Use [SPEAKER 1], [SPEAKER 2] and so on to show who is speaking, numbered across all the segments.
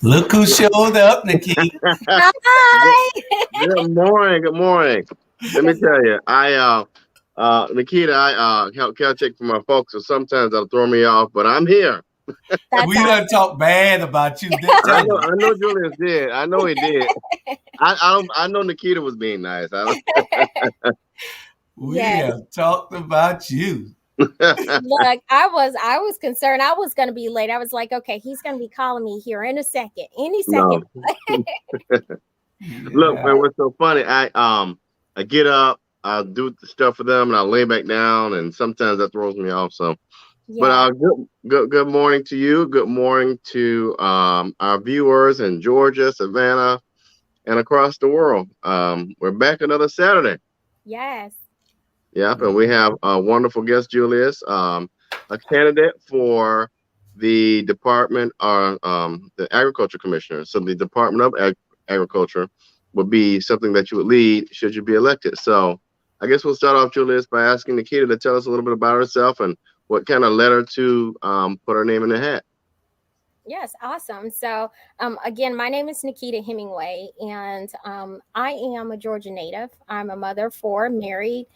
[SPEAKER 1] Look who showed up, Nakita.
[SPEAKER 2] Good,
[SPEAKER 3] Hi.
[SPEAKER 2] good morning. Good morning. Let me tell you, Nikita, I can't take for my folks, so sometimes that'll throw me off. But I'm here.
[SPEAKER 3] That's
[SPEAKER 1] We done
[SPEAKER 3] awesome.
[SPEAKER 1] talk bad about you, didn't
[SPEAKER 2] I
[SPEAKER 1] you?
[SPEAKER 2] know. I know Julius did. I know he did. I know Nikita was being nice.
[SPEAKER 1] We
[SPEAKER 3] Yes.
[SPEAKER 1] have talked about you.
[SPEAKER 3] Look, I was concerned I was gonna be late. I was like, okay, he's gonna be calling me here in a second, any second.
[SPEAKER 2] No. Look,
[SPEAKER 1] Yeah.
[SPEAKER 2] man, what's so funny? I get up, I do the stuff for them, and I lay back down, and sometimes that throws me off. So, but
[SPEAKER 3] Yes.
[SPEAKER 2] good morning to you. Good morning to our viewers in Georgia, Savannah, and across the world. We're back another Saturday.
[SPEAKER 3] Yes.
[SPEAKER 2] Yep, and we have a wonderful guest, Julius, a candidate for the Department or the Agriculture Commissioner. So the Department of Agriculture would be something that you would lead should you be elected. So I guess we'll start off, Julius, by asking Nikita to tell us a little bit about herself and what kind of led her to put her name in the hat.
[SPEAKER 3] Yes, awesome. So, again, my name is Nakita Hemingway, and I am a Georgia native. I'm a mother of four, married.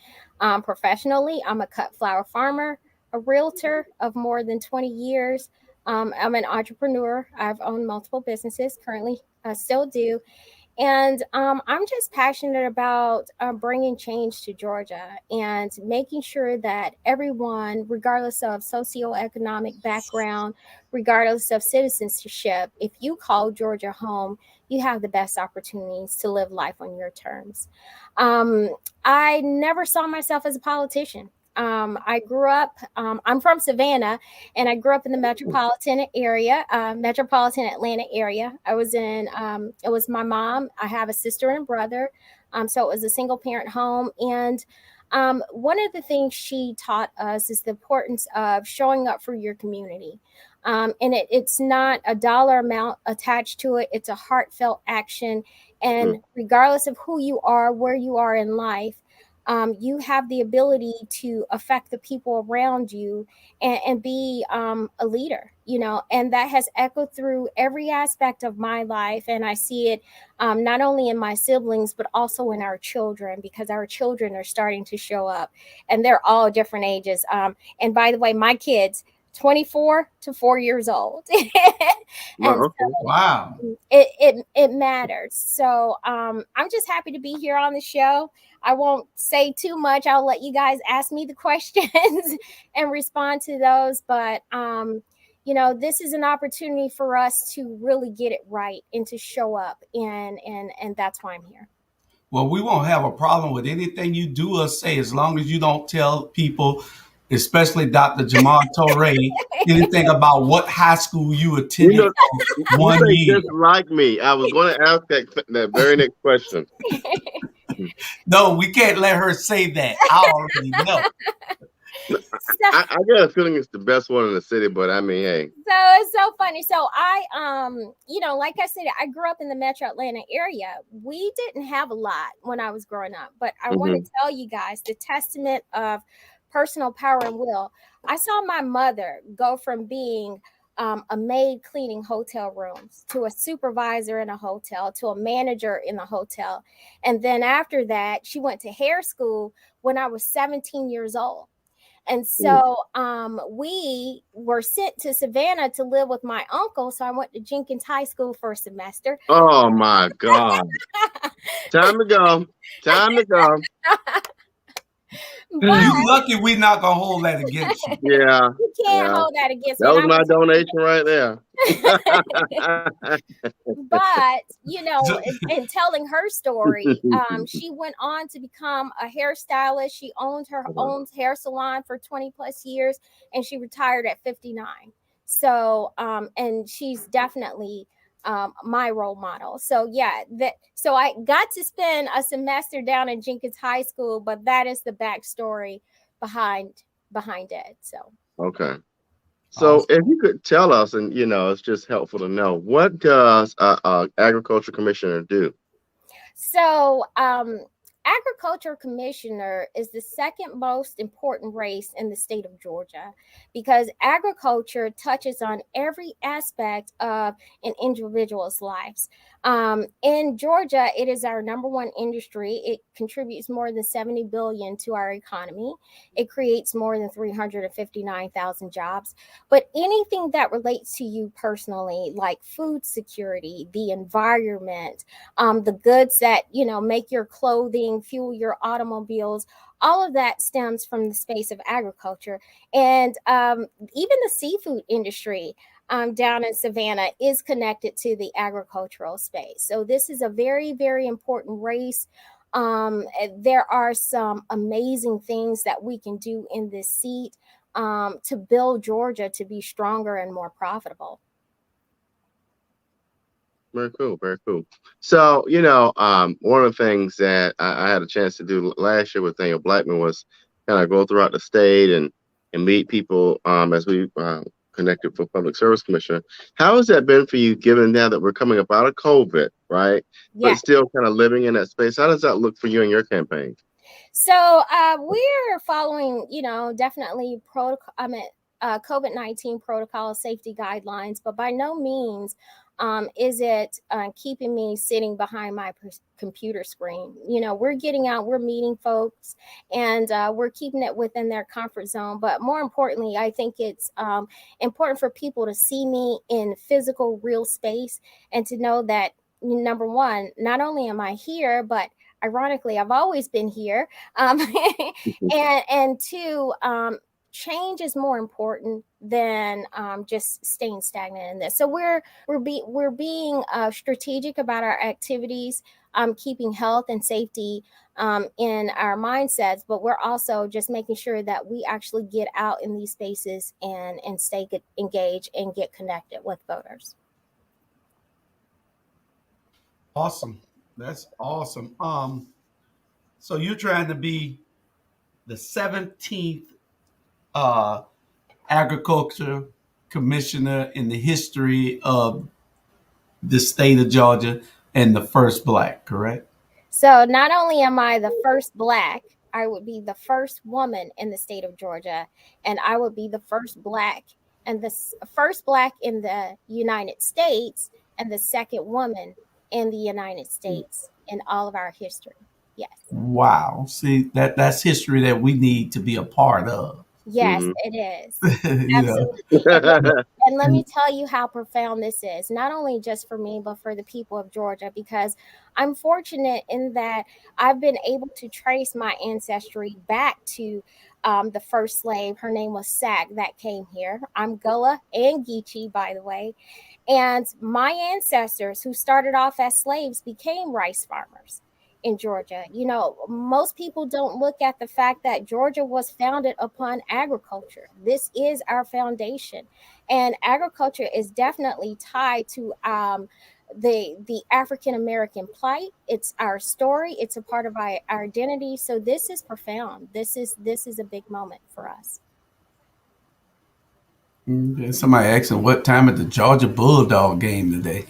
[SPEAKER 3] Professionally, I'm a cut flower farmer, a realtor of more than 20 years. I'm an entrepreneur. I've owned multiple businesses, currently still do. And I'm just passionate about bringing change to Georgia and making sure that everyone, regardless of socioeconomic background, regardless of citizenship, if you call Georgia home, you have the best opportunities to live life on your terms. Um, I never saw myself as a politician. I grew up, I'm from Savannah, and I grew up in the metropolitan area, metropolitan Atlanta area. It was my mom. I have a sister and a brother. So it was a single parent home. And one of the things she taught us is the importance of showing up for your community. And it's not a dollar amount attached to it, it's a heartfelt action.
[SPEAKER 2] Mm,
[SPEAKER 3] And regardless of who you are, where you are in life, you have the ability to affect the people around you and be a leader, and that has echoed through every aspect of my life. And I see it not only in my siblings, but also in our children, because our children are starting to show up, and they're all different ages. And by the way, my kids, 24 to 4 years old.
[SPEAKER 2] well,
[SPEAKER 3] And
[SPEAKER 2] okay.
[SPEAKER 1] Wow.
[SPEAKER 3] it matters. So I'm just happy to be here on the show. I won't say too much. I'll let you guys ask me the questions and respond to those. But this is an opportunity for us to really get it right and to show up, and that's why I'm here.
[SPEAKER 1] Well, we won't have a problem with anything you do or say as long as you don't tell people, especially Dr. Jamal Torre, anything about what high school you
[SPEAKER 2] You
[SPEAKER 1] attended
[SPEAKER 2] know,
[SPEAKER 1] for
[SPEAKER 2] you
[SPEAKER 1] one
[SPEAKER 2] say
[SPEAKER 1] year.
[SPEAKER 2] just like me. I was going to ask that very next question.
[SPEAKER 1] No, we can't let her say that. I already know.
[SPEAKER 3] So,
[SPEAKER 2] I got a feeling it's the best one in the city, but I mean, hey.
[SPEAKER 3] So it's so funny. So like I said, I grew up in the Metro Atlanta area. We didn't have a lot when I was growing up, but I want
[SPEAKER 2] Hmm.
[SPEAKER 3] to tell you guys the testament of personal power and will. I saw my mother go from being a maid cleaning hotel rooms to a supervisor in a hotel to a manager in the hotel. And then after that, she went to hair school when I was 17 years old. And so we were sent to Savannah to live with my uncle. So I went to Jenkins High School for a semester.
[SPEAKER 2] Oh my God. Time to go. Time to go.
[SPEAKER 3] But
[SPEAKER 1] You lucky we not gonna hold that against you.
[SPEAKER 2] Yeah.
[SPEAKER 3] you can't
[SPEAKER 2] Yeah.
[SPEAKER 3] hold that against me.
[SPEAKER 2] That
[SPEAKER 3] And
[SPEAKER 2] was
[SPEAKER 3] I
[SPEAKER 2] my donation right there.
[SPEAKER 3] but
[SPEAKER 1] So,
[SPEAKER 3] in telling her story, she went on to become a hairstylist. She owned her own hair salon for 20 plus years, and she retired at 59. So and she's definitely my role model. So yeah, so I got to spend a semester down in Jenkins High School, but that is the backstory behind it. So
[SPEAKER 2] Okay. So if
[SPEAKER 1] awesome.
[SPEAKER 2] you could tell us, and it's just helpful to know, what does a agriculture commissioner do?
[SPEAKER 3] So agriculture commissioner is the second most important race in the state of Georgia because agriculture touches on every aspect of an individual's lives. In Georgia, it is our number one industry. It contributes more than 70 billion to our economy. It creates more than 359,000 jobs. But anything that relates to you personally, like food security, the environment, the goods that make your clothing, fuel your automobiles, all of that stems from the space of agriculture. And even the seafood industry down in Savannah is connected to the agricultural space. So this is a very, very important race. There are some amazing things that we can do in this seat to build Georgia to be stronger and more profitable.
[SPEAKER 2] Very cool, very cool. So, one of the things that I had a chance to do last year with Daniel Blackman was kind of go throughout the state and meet people as we connected for Public Service Commissioner. How has that been for you, given now that we're coming up out of COVID, right?
[SPEAKER 3] Yeah.
[SPEAKER 2] But still kind of living in that space. How does that look for you in your campaign?
[SPEAKER 3] So we're following, definitely COVID-19 protocol safety guidelines, but by no means is it keeping me sitting behind my computer screen. We're getting out, we're meeting folks, and we're keeping it within their comfort zone. But more importantly, I think it's important for people to see me in physical, real space and to know that, number one, not only am I here, but ironically, I've always been here. And two, change is more important than just staying stagnant in this. So we're being strategic about our activities, keeping health and safety in our mindsets, but we're also just making sure that we actually get out in these spaces and stay engaged and get connected with voters.
[SPEAKER 1] Awesome. That's awesome. So you're trying to be the 17th agriculture commissioner in the history of the state of Georgia and the first Black, correct?
[SPEAKER 3] So not only am I the first Black, I would be the first woman in the state of Georgia, and I would be the first Black and the first Black in the United States and the second woman in the United States in all of our history. Yes.
[SPEAKER 1] Wow. See, that's history that we need to be a part of.
[SPEAKER 3] Yes,
[SPEAKER 2] Mm-hmm.
[SPEAKER 3] it is.
[SPEAKER 1] You know?
[SPEAKER 3] Absolutely. And let me tell you how profound this is, not only just for me, but for the people of Georgia, because I'm fortunate in that I've been able to trace my ancestry back to the first slave. Her name was Sack that came here. I'm Gullah and Geechee, by the way. And my ancestors who started off as slaves became rice farmers in Georgia. Most people don't look at the fact that Georgia was founded upon agriculture. This is our foundation. And agriculture is definitely tied to the African American plight. It's our story. It's a part of our identity. So this is profound. This is a big moment for us.
[SPEAKER 1] Somebody asking what time at the Georgia Bulldog game today.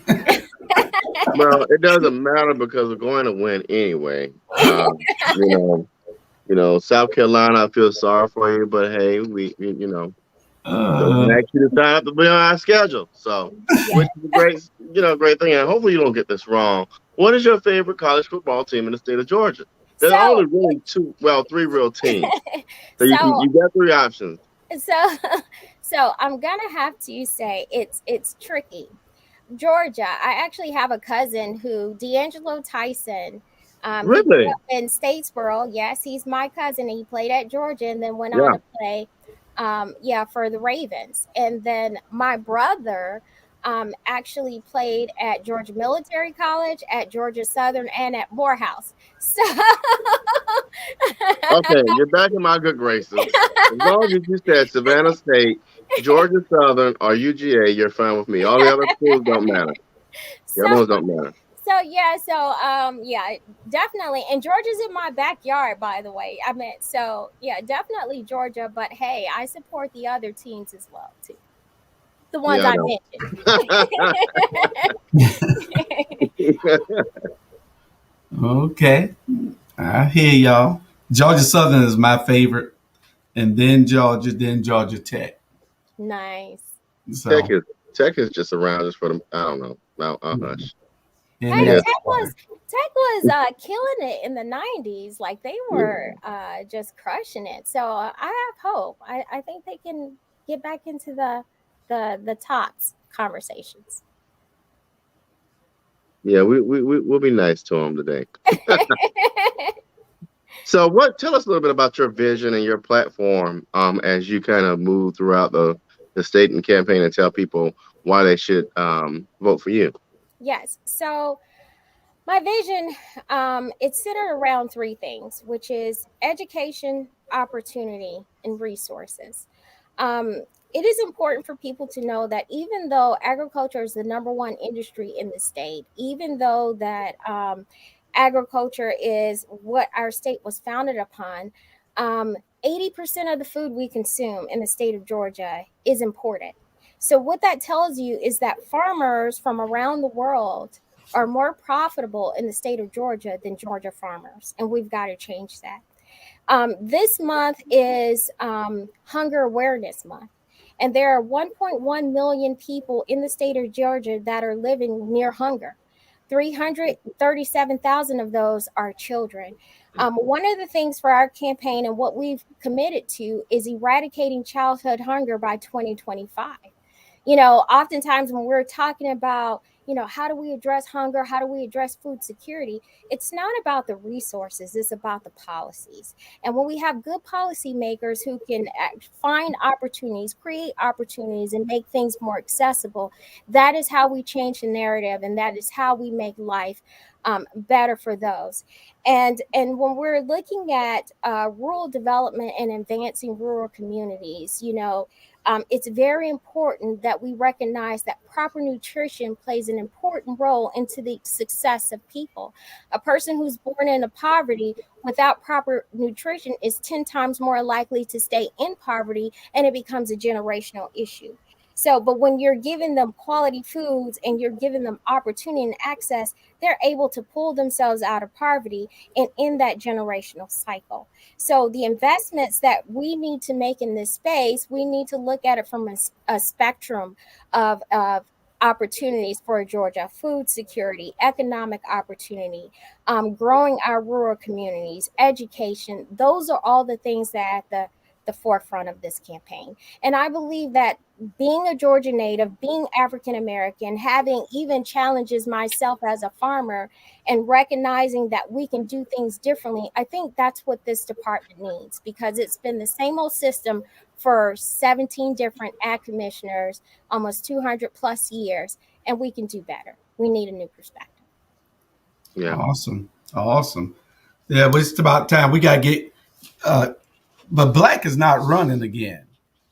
[SPEAKER 2] Well, it doesn't matter because we're going to win anyway. South Carolina, I feel sorry for you, but hey, we don't ask you to sign up to be on our schedule. So, which is a great thing. And hopefully you don't get this wrong. What is your favorite college football team in the state of Georgia? There's only really three real teams. So you got three options.
[SPEAKER 3] So I'm gonna have to say it's tricky. Georgia, I actually have a cousin who, D'Angelo Tyson,
[SPEAKER 2] really?
[SPEAKER 3] He grew up in Statesboro. Yes, he's my cousin. He played at Georgia and then went on to play for the Ravens. And then my brother actually played at Georgia Military College, at Georgia Southern, and at Morehouse. So
[SPEAKER 2] okay, you're back in my good graces. As long as you said Savannah State, Georgia Southern, or UGA, you're fine with me. All the other schools don't matter. The other ones don't matter.
[SPEAKER 3] Definitely. And Georgia's in my backyard, by the way. Definitely Georgia. But hey, I support the other teams as well, too. The ones I mentioned.
[SPEAKER 1] Okay. I hear y'all. Georgia Southern is my favorite, and then Georgia, then Georgia Tech.
[SPEAKER 3] Nice.
[SPEAKER 2] Tech
[SPEAKER 1] So,
[SPEAKER 2] is Tech is just around just for them. I don't know. I'll hush.
[SPEAKER 1] and
[SPEAKER 3] Hey,
[SPEAKER 2] Yeah.
[SPEAKER 1] that's
[SPEAKER 3] Tech was killing it in the 90s. Like they were just crushing it. So I have hope. I think they can get back into the tops conversations.
[SPEAKER 2] Yeah, we'll be nice to them today. So, tell us a little bit about your vision and your platform as you kind of move throughout the state and campaign and tell people why they should vote for you.
[SPEAKER 3] Yes. So my vision, it's centered around three things, which is education, opportunity, and resources. Um, it is important for people to know that even though agriculture is the number one industry in the state, even though that agriculture is what our state was founded upon, 80% of the food we consume in the state of Georgia is imported. So, what that tells you is that farmers from around the world are more profitable in the state of Georgia than Georgia farmers, and we've got to change that. This month is Hunger Awareness Month, and there are 1.1 million people in the state of Georgia that are living near hunger. 337,000 of those are children. One of the things for our campaign and what we've committed to is eradicating childhood hunger by 2025. Oftentimes when we're talking about, how do we address hunger? How do we address food security? It's not about the resources, it's about the policies. And when we have good policymakers who can find opportunities, create opportunities, and make things more accessible, that is how we change the narrative, and that is how we make life better for those. And when we're looking at rural development and advancing rural communities, it's very important that we recognize that proper nutrition plays an important role into the success of people. A person who's born into poverty without proper nutrition is 10 times more likely to stay in poverty, and it becomes a generational issue. So, but when you're giving them quality foods and you're giving them opportunity and access, they're able to pull themselves out of poverty and in that generational cycle. So the investments that we need to make in this space, we need to look at it from a spectrum of opportunities for Georgia: food security, economic opportunity, growing our rural communities, education. Those are all the things that are at the forefront of this campaign. And I believe that being a Georgia native, being African American, having even challenges myself as a farmer, and recognizing that we can do things differently, I think that's what this department needs, because it's been the same old system for 17 different ag commissioners, almost 200 plus years, and we can do better. We need a new perspective.
[SPEAKER 2] Yeah.
[SPEAKER 1] awesome. Awesome. Yeah, but it's about time. We got to get, but Black is not running again.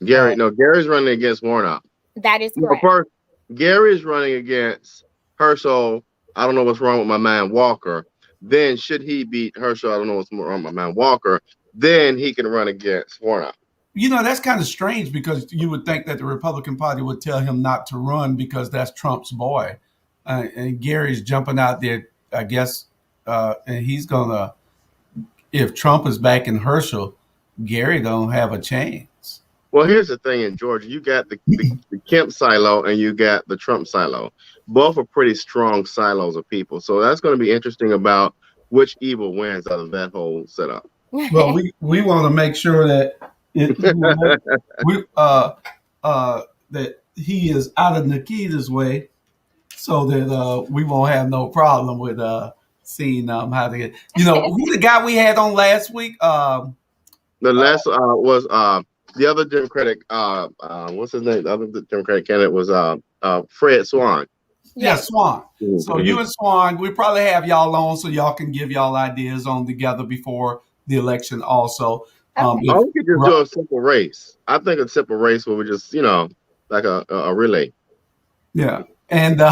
[SPEAKER 2] Gary's running against Warnock.
[SPEAKER 3] That is
[SPEAKER 2] No,
[SPEAKER 3] correct.
[SPEAKER 2] first, Gary's running against Herschel. I don't know what's wrong with my man Walker. Then, should he beat Herschel, I don't know what's wrong with my man Walker. Then he can run against Warnock.
[SPEAKER 1] That's kind of strange, because you would think that the Republican Party would tell him not to run because that's Trump's boy. And Gary's jumping out there, I guess, and he's going to, if Trump is backing Herschel, Gary don't have a chance.
[SPEAKER 2] Well, here's the thing in Georgia. You got the Kemp silo and you got the Trump silo. Both are pretty strong silos of people. So that's going to be interesting about which evil wins out of that whole setup.
[SPEAKER 1] Well, we want to make sure that that he is out of Nakita's way, so that we won't have no problem with seeing how to get. Who the guy we had on last week?
[SPEAKER 2] The last was the other Democratic. What's his name? The other Democratic candidate was Fred Swan.
[SPEAKER 1] Yeah, Swan.
[SPEAKER 2] Mm-hmm.
[SPEAKER 1] So you and Swan, we probably have y'all on so y'all can give y'all ideas on together before the election. Also,
[SPEAKER 2] we could just do a simple race. I think a simple race where we just, like a relay.
[SPEAKER 1] Yeah. And, so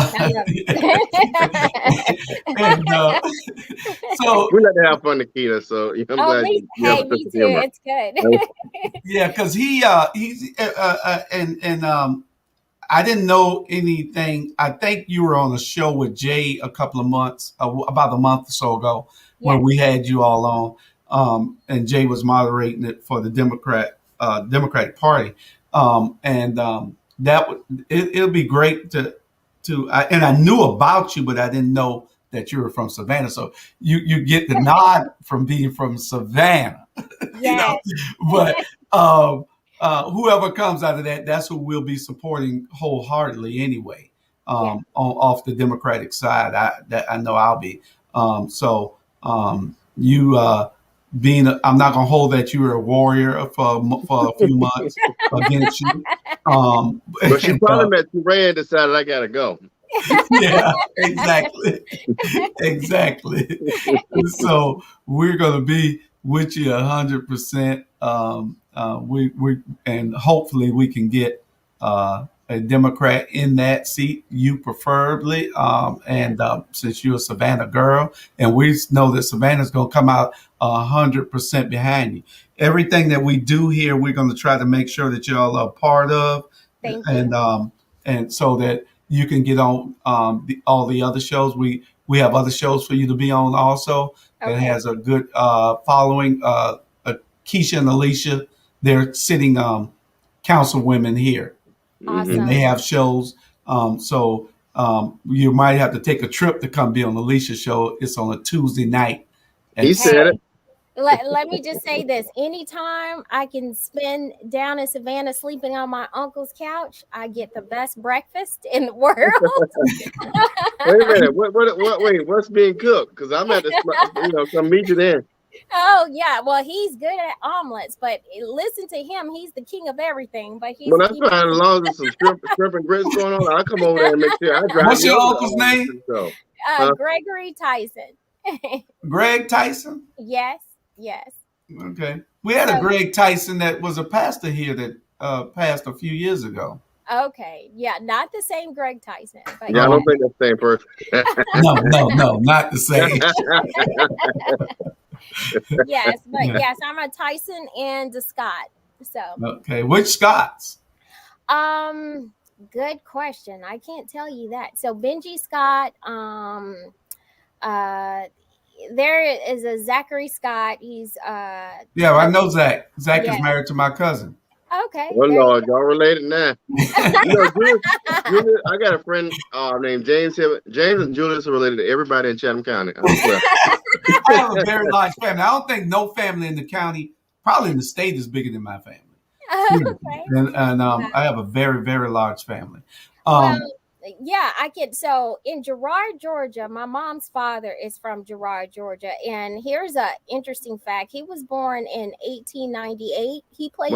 [SPEAKER 2] we like to have fun, Nakita. So I'm glad.
[SPEAKER 3] Me too. It's good.
[SPEAKER 1] Yeah, because he's I didn't know anything. I think you were on a show with Jay a couple of months, about a month or so ago, where
[SPEAKER 3] Yes.
[SPEAKER 1] we had you all on, and Jay was moderating it for the Democratic Party, that it'll be great and I knew about you, but I didn't know that you were from Savannah. So you get the nod from being from Savannah, you know.
[SPEAKER 3] Yes.
[SPEAKER 1] But whoever comes out of that, that's who we'll be supporting wholeheartedly anyway.
[SPEAKER 3] Yes.
[SPEAKER 1] Off the Democratic side, I know I'll be. You I'm not gonna hold that you were a warrior for a few months against you.
[SPEAKER 2] But she probably met Ray and decided I gotta go.
[SPEAKER 1] Yeah, exactly. Exactly. So we're gonna be with you 100%. We and hopefully we can get a Democrat in that seat, you preferably. And since you're a Savannah girl, and we know that Savannah's gonna come out 100% behind you. Everything that we do here, we're gonna try to make sure that y'all are a part of,
[SPEAKER 3] Thank you.
[SPEAKER 1] and so that you can get on all the other shows. We have other shows for you to be on also that
[SPEAKER 3] Okay.
[SPEAKER 1] has a good following. Keisha and Alicia, they're sitting councilwomen here,
[SPEAKER 3] Awesome.
[SPEAKER 1] and they have shows. So you might have to take a trip to come be on Alicia's show. It's on a Tuesday night.
[SPEAKER 2] He said it.
[SPEAKER 3] Let me just say this. Anytime I can spend down in Savannah sleeping on my uncle's couch, I get the best breakfast in the world.
[SPEAKER 2] Wait a minute. Wait, what's being cooked? Because I'm at the, come meet you there.
[SPEAKER 3] Oh, yeah. Well, he's good at omelets, but listen to him. He's the king of everything. But he's
[SPEAKER 2] Well, that's fine. As long as there's some shrimp and grits going on, I'll come over there and make sure I drive.
[SPEAKER 1] What's your uncle's name?
[SPEAKER 3] Gregory Tyson.
[SPEAKER 1] Greg Tyson?
[SPEAKER 3] Yes.
[SPEAKER 1] Okay. We had a Greg Tyson that was a pastor here that passed a few years ago.
[SPEAKER 3] Okay. Yeah, not the same Greg Tyson. But
[SPEAKER 2] I don't think that's the same person.
[SPEAKER 1] No, not the same.
[SPEAKER 3] Yes, but yes, I'm a Tyson and a Scott. So
[SPEAKER 1] okay, which Scotts?
[SPEAKER 3] Good question. I can't tell you that. So Benji Scott, there is a Zachary Scott. He's
[SPEAKER 1] yeah, I know Zach. Zach is married to my cousin.
[SPEAKER 3] Okay.
[SPEAKER 2] Well, Lord, y'all related now. Julius, I got a friend named James. James and Julius are related to everybody in Chatham County.
[SPEAKER 1] I have a very large family. I don't think no family in the county, probably in the state, is bigger than my family.
[SPEAKER 3] Okay.
[SPEAKER 1] And I have a very, very large family.
[SPEAKER 3] Yeah, I can. So in Girard, Georgia, my mom's father is from Girard, Georgia. And here's a interesting fact. He was born in 1898. He played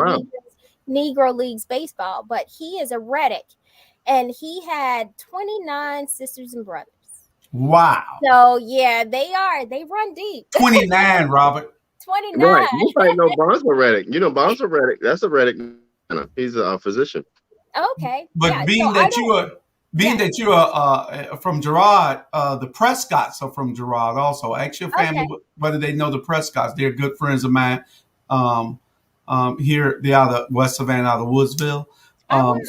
[SPEAKER 3] Negro Leagues baseball, but he is a Reddick. And he had 29 sisters and brothers.
[SPEAKER 1] Wow.
[SPEAKER 3] So, yeah, they run deep.
[SPEAKER 1] 29, Robert.
[SPEAKER 3] 29.
[SPEAKER 2] Right. You might know Bonzo Reddick. You know Bonzo Reddick. That's a Reddick. He's a physician.
[SPEAKER 3] Okay.
[SPEAKER 1] But
[SPEAKER 3] yeah,
[SPEAKER 1] being that you are from Girard, the Prescotts are from Girard also. Ask your family whether they know the Prescotts. They're good friends of mine. Here, they're out of West Savannah, out of Woodsville.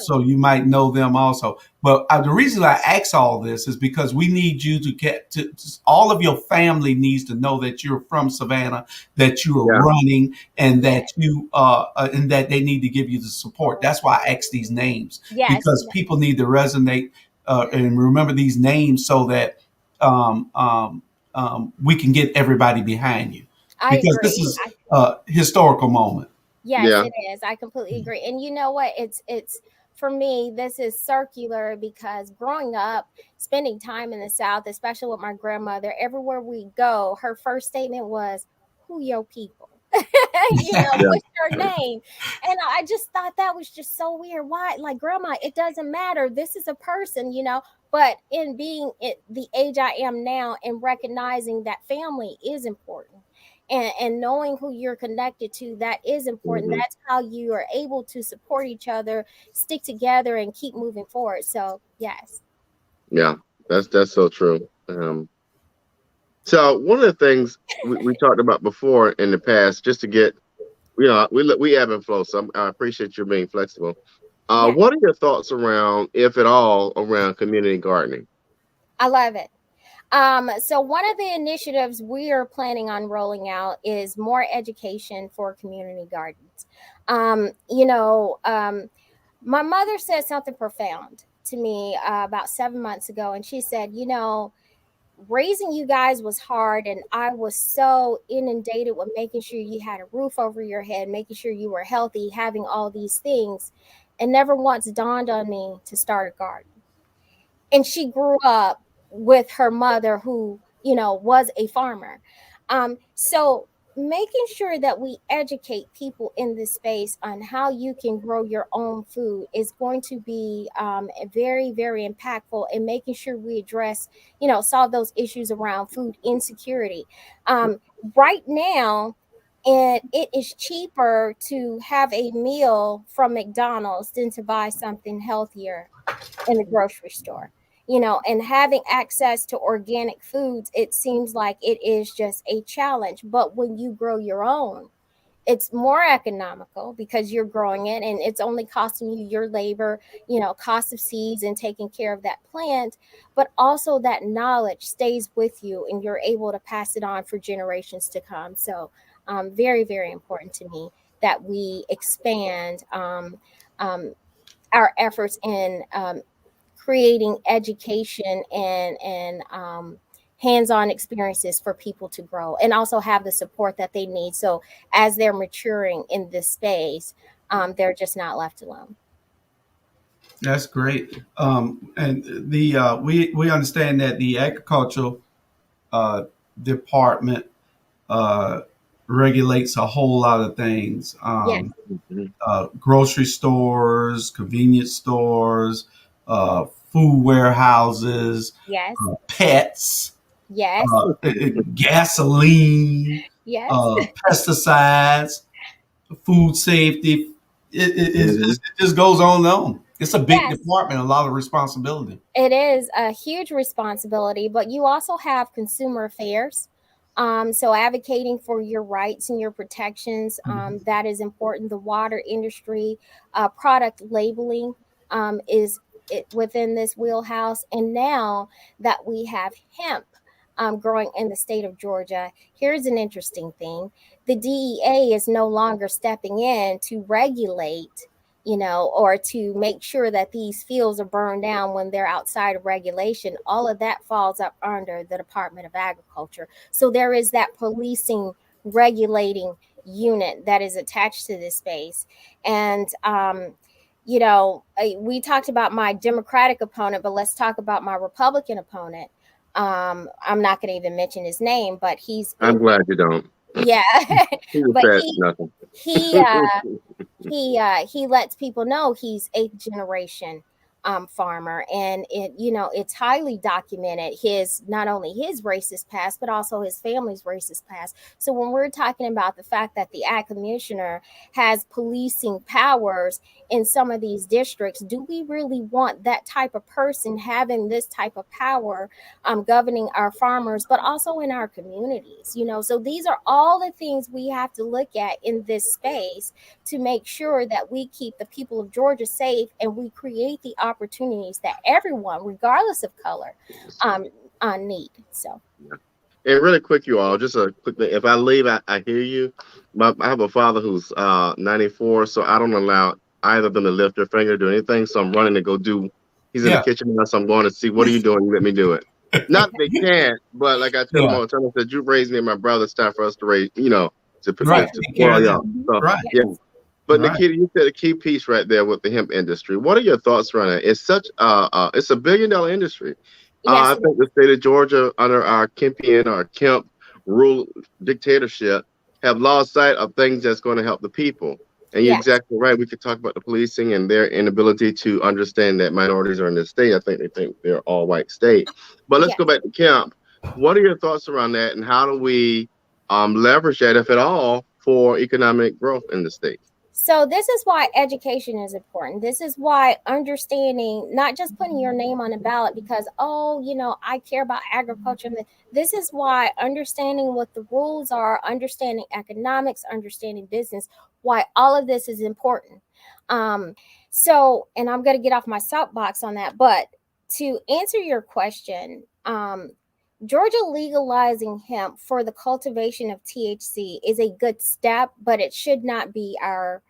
[SPEAKER 1] So you might know them also. But the reason I ask all this is because we need you to get to all of your family needs to know that you're from Savannah, that you are running, and that you and that they need to give you the support. That's why I ask these names, because people need to resonate and remember these names so that we can get everybody behind you. Because this is a historical moment.
[SPEAKER 3] Yes, it is. I completely agree. And you know what? It's for me, this is circular because growing up, spending time in the South, especially with my grandmother, everywhere we go, her first statement was, "Who your people?" What's your name? And I just thought that was just so weird. Why? Like, grandma, it doesn't matter. This is a person, But in being the age I am now and recognizing that family is important. And knowing who you're connected to, that is important. Mm-hmm. That's how you are able to support each other, stick together, and keep moving forward. So, yes. Yeah,
[SPEAKER 2] that's so true. So one of the things we talked about before in the past, just to get, we ebb and flow. So I appreciate you being flexible.
[SPEAKER 3] Yeah,
[SPEAKER 2] What are your thoughts around, if at all, around community gardening?
[SPEAKER 3] I love it. So one of the initiatives we are planning on rolling out is more education for community gardens. You know, my mother said something profound to me about 7 months ago, and she said, you know, raising you guys was hard, and I was so inundated with making sure you had a roof over your head, making sure you were healthy, having all these things, and never once dawned on me to start a garden. And she grew up with her mother who, you know, was a farmer. So making sure that we educate people in this space on how you can grow your own food is going to be very, very impactful in making sure we address, you know, solve those issues around food insecurity. um, right now, and it is cheaper to have a meal from McDonald's than to buy something healthier in the grocery store. You know, and having access to organic foods, it seems like it is just a challenge. But when you grow your own, it's more economical because you're growing it and it's only costing you your labor, you know, cost of seeds and taking care of that plant. But also that knowledge stays with you and you're able to pass it on for generations to come. So, very, very important to me that we expand um, our efforts in creating education and hands-on experiences for people to grow and also have the support that they need. So as they're maturing in this space, they're just not left alone.
[SPEAKER 1] That's great. And the we understand that the agricultural uh, department uh, regulates a whole lot of things.
[SPEAKER 3] Yes,
[SPEAKER 2] Mhm.
[SPEAKER 1] Grocery stores, convenience stores, food warehouses,
[SPEAKER 3] yes,
[SPEAKER 1] pets,
[SPEAKER 3] yes,
[SPEAKER 1] gasoline,
[SPEAKER 3] yes,
[SPEAKER 1] pesticides, food safety.
[SPEAKER 2] Mhm.
[SPEAKER 1] It just goes on and on. It's a big
[SPEAKER 3] yes.
[SPEAKER 1] department, a lot of responsibility.
[SPEAKER 3] It is a huge responsibility, but you also have consumer affairs. So advocating for your rights and your protections, that is important. The water industry, product labeling is within this wheelhouse. And now that we have hemp growing in the state of Georgia, here's an interesting thing. The DEA is no longer stepping in to regulate, you know, or to make sure that these fields are burned down when they're outside of regulation. All of that falls up under the Department of Agriculture. So there is that policing, regulating unit that is attached to this space. And, you know, we talked about my Democratic opponent, but let's talk about my Republican opponent. I'm not going to even mention his name, but he's
[SPEAKER 2] I'm
[SPEAKER 3] in,
[SPEAKER 2] glad you don't.
[SPEAKER 3] yeah,
[SPEAKER 2] He just
[SPEAKER 3] but
[SPEAKER 2] said nothing.
[SPEAKER 3] he he lets people know he's eighth generation farmer, and it, you know, it's highly documented his, not only his racist past but also his family's racist past. So when we're talking about the fact that the ag commissioner has policing powers in some of these districts, do we really want that type of person having this type of power governing our farmers but also in our communities? You know, so these are all the things we have to look at in this space to make sure that we keep the people of Georgia safe and we create the opportunities that everyone, regardless of color, um, need. So,
[SPEAKER 2] And really quick, you all, just a quick thing. If I leave, I hear you. I have a father who's 94, so I don't allow either of them to lift their finger, do anything. So I'm running to go do. He's in the
[SPEAKER 1] Yeah,
[SPEAKER 2] kitchen now, so I'm going to see what are you doing. You let me do it. Not that they can't, but like I tell them
[SPEAKER 1] yeah,
[SPEAKER 2] all the time, I said, "You raised me and my brother. It's time for us to raise, you know,
[SPEAKER 1] right.
[SPEAKER 3] yes,
[SPEAKER 2] to
[SPEAKER 1] Take care
[SPEAKER 2] spoil
[SPEAKER 1] of
[SPEAKER 2] y'all."
[SPEAKER 1] them.
[SPEAKER 2] So
[SPEAKER 1] Right,
[SPEAKER 2] yeah.
[SPEAKER 3] yes,
[SPEAKER 2] But
[SPEAKER 1] right.
[SPEAKER 2] Nikita, you said a key piece right there with the hemp industry. What are your thoughts around it? It's such it's a billion-dollar industry.
[SPEAKER 3] yes,
[SPEAKER 2] I think the state of Georgia, under our Kempian or Kemp rule dictatorship, have lost sight of things that's going to help the people. And you're
[SPEAKER 3] yes,
[SPEAKER 2] exactly right. We could talk about the policing and their inability to understand that minorities are in this state. I think they think they're all white state. But let's go
[SPEAKER 3] yes.
[SPEAKER 2] back to Kemp. What are your thoughts around that, and how do we leverage that, if at all, for economic growth in the state?
[SPEAKER 3] So this is why education is important. This is why understanding, not just putting your name on a ballot because, oh, you know, I care about agriculture. This is why understanding what the rules are, understanding economics, understanding business, why all of this is important. So, and I'm going to get off my soapbox on that, but to answer your question, Georgia legalizing hemp for the cultivation of THC is a good step, but it should not be our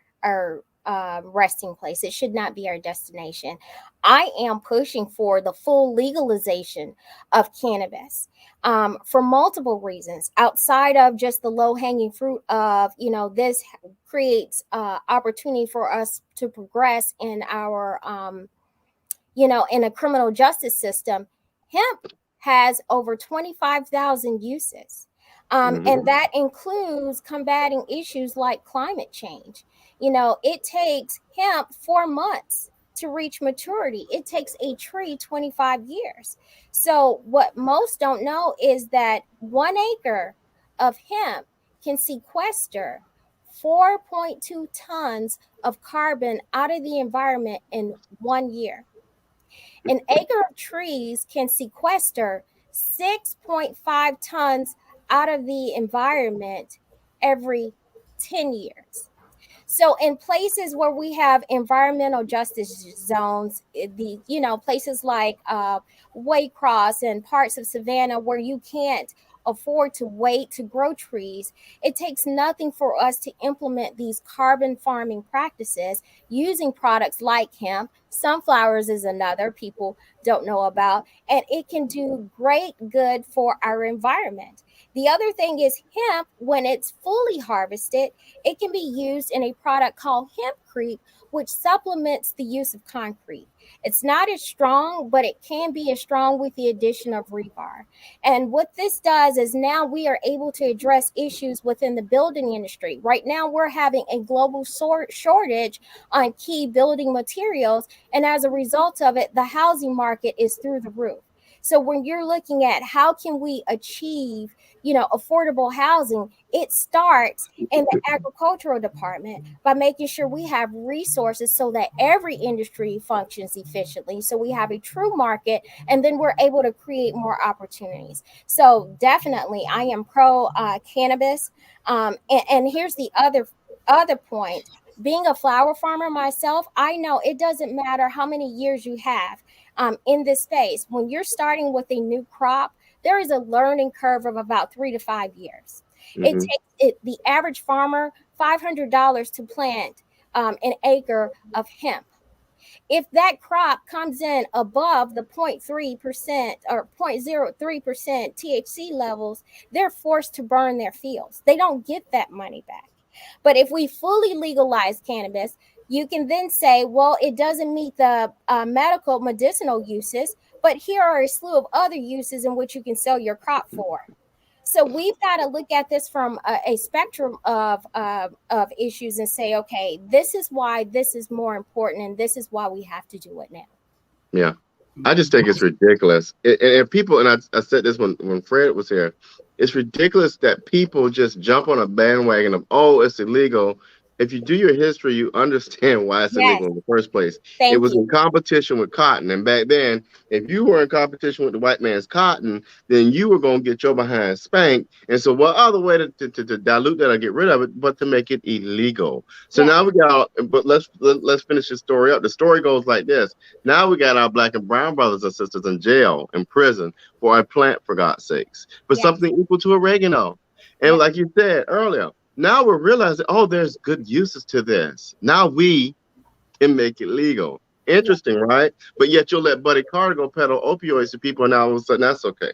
[SPEAKER 3] resting place. It should not be our destination. I am pushing for the full legalization of cannabis for multiple reasons, outside of just the low hanging fruit of, this creates opportunity for us to progress in our, in a criminal justice system. Hemp has over 25,000 uses. And that includes combating issues like climate change. It takes hemp 4 months to reach maturity. It takes a tree 25 years. So, what most don't know is that 1 acre of hemp can sequester 4.2 tons of carbon out of the environment in 1 year. An acre of trees can sequester 6.5 tons out of the environment every 10 years. So in places where we have environmental justice zones, places like Waycross and parts of Savannah where you can't afford to wait to grow trees, it takes nothing for us to implement these carbon farming practices using products like hemp. Sunflowers is another people don't know about, and it can do great good for our environment. The other thing is hemp, when it's fully harvested, it can be used in a product called hempcrete, which supplements the use of concrete. It's not as strong, but it can be as strong with the addition of rebar. And what this does is now we are able to address issues within the building industry. Right now, we're having a global shortage on key building materials. And as a result of it, the housing market is through the roof. So when you're looking at how can we achieve, affordable housing, it starts in the agricultural department by making sure we have resources so that every industry functions efficiently. So we have a true market, and then we're able to create more opportunities. So definitely, I am pro cannabis. And here's the other point. Being a flower farmer myself, I know it doesn't matter how many years you have in this space. When you're starting with a new crop, there is a learning curve of about 3 to 5 years. It takes the average farmer $500 to plant an acre of hemp. If that crop comes in above the 0.3% or 0.03% THC levels, they're forced to burn their fields. They don't get that money back. But if we fully legalize cannabis, you can then say, well, it doesn't meet the medicinal uses, but here are a slew of other uses in which you can sell your crop for. So we've got to look at this from a spectrum of issues and say, okay, this is why this is more important, and this is why we have to do it now.
[SPEAKER 2] Yeah, I just think it's ridiculous. And people, and I said this when Fred was here, it's ridiculous that people just jump on a bandwagon of, oh, it's illegal. If you do your history, you understand why it's illegal in the first place. It was in competition with cotton. And back then, if you were in competition with the white man's cotton, then you were going to get your behind spanked. And so what other way to dilute that or get rid of it but to make it illegal? So now we got, but let's finish the story up. The story goes like this. Now we got our black and brown brothers and sisters in jail, in prison for a plant, for God's sakes, for something equal to oregano. And like you said earlier, now we're realizing, oh, there's good uses to this. Now we can make it legal. Interesting, right? But yet you'll let Buddy Carter go peddle opioids to people, and now all of a sudden that's okay.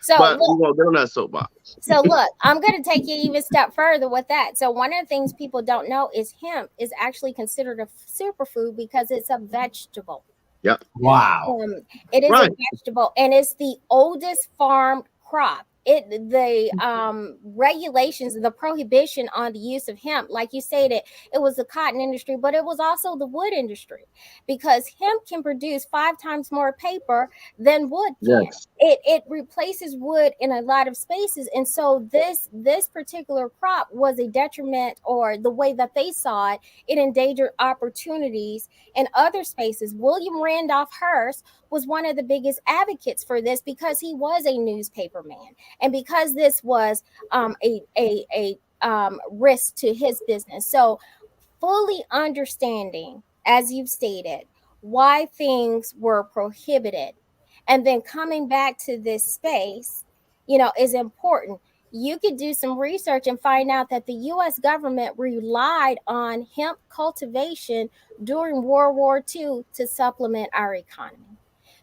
[SPEAKER 3] So
[SPEAKER 2] but we won't get on that soapbox.
[SPEAKER 3] So look, I'm going to take you even a step further with that. So one of the things people don't know is hemp is actually considered a superfood because it's a vegetable.
[SPEAKER 2] Yep.
[SPEAKER 1] Wow.
[SPEAKER 3] It is a vegetable, and it's the oldest farmed crop. The regulations, the prohibition on the use of hemp, like you stated, it was the cotton industry, but it was also the wood industry, because hemp can produce 5 times more paper than wood can.
[SPEAKER 2] Yes.
[SPEAKER 3] It replaces wood in a lot of spaces, and so this particular crop was a detriment, or the way that they saw it, it endangered opportunities in other spaces. William Randolph Hearst was one of the biggest advocates for this because he was a newspaper man, and because this was a risk to his business. So fully understanding, as you've stated, why things were prohibited, and then coming back to this space, is important. You could do some research and find out that the US government relied on hemp cultivation during World War II to supplement our economy.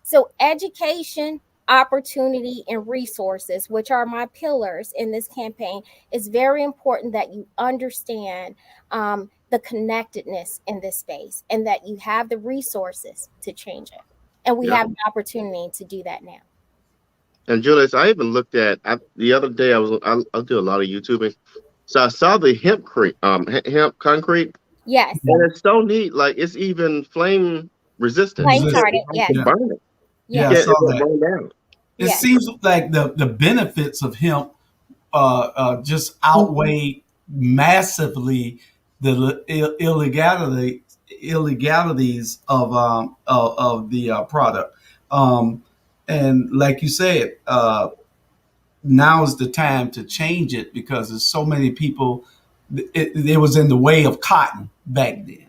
[SPEAKER 3] So, education, opportunity, and resources, which are my pillars in this campaign, is very important that you understand the connectedness in this space and that you have the resources to change it. And we
[SPEAKER 2] Yeah.
[SPEAKER 3] have the opportunity to do that now.
[SPEAKER 2] And Julius, I even looked at the other day. I do a lot of YouTubing, so I saw the hemp concrete,
[SPEAKER 3] Yes.
[SPEAKER 2] and it's so neat. Like it's even flame resistant.
[SPEAKER 3] Flame
[SPEAKER 2] You can't
[SPEAKER 3] retardant. Yes.
[SPEAKER 1] Yeah.
[SPEAKER 2] burn it. You
[SPEAKER 1] Yeah, I
[SPEAKER 3] Yes.
[SPEAKER 2] can't.
[SPEAKER 1] saw
[SPEAKER 2] It won't
[SPEAKER 1] that.
[SPEAKER 2] burn down.
[SPEAKER 1] It
[SPEAKER 3] Yes.
[SPEAKER 1] seems like the benefits of hemp just outweigh massively the illegalities of the product. Um, and like you said, now is the time to change it because there's so many people. It was in the way of cotton back then,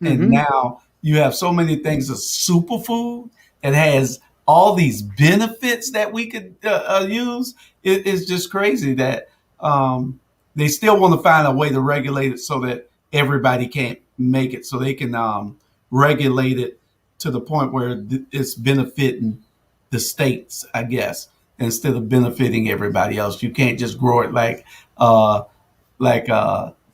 [SPEAKER 1] and now you have so many things as superfood that has all these benefits that we could use. It's just crazy that they still want to find a way to regulate it so that everybody can't make it, so they can regulate it to the point where it's benefiting the states, I guess, instead of benefiting everybody else. You can't just grow it uh, like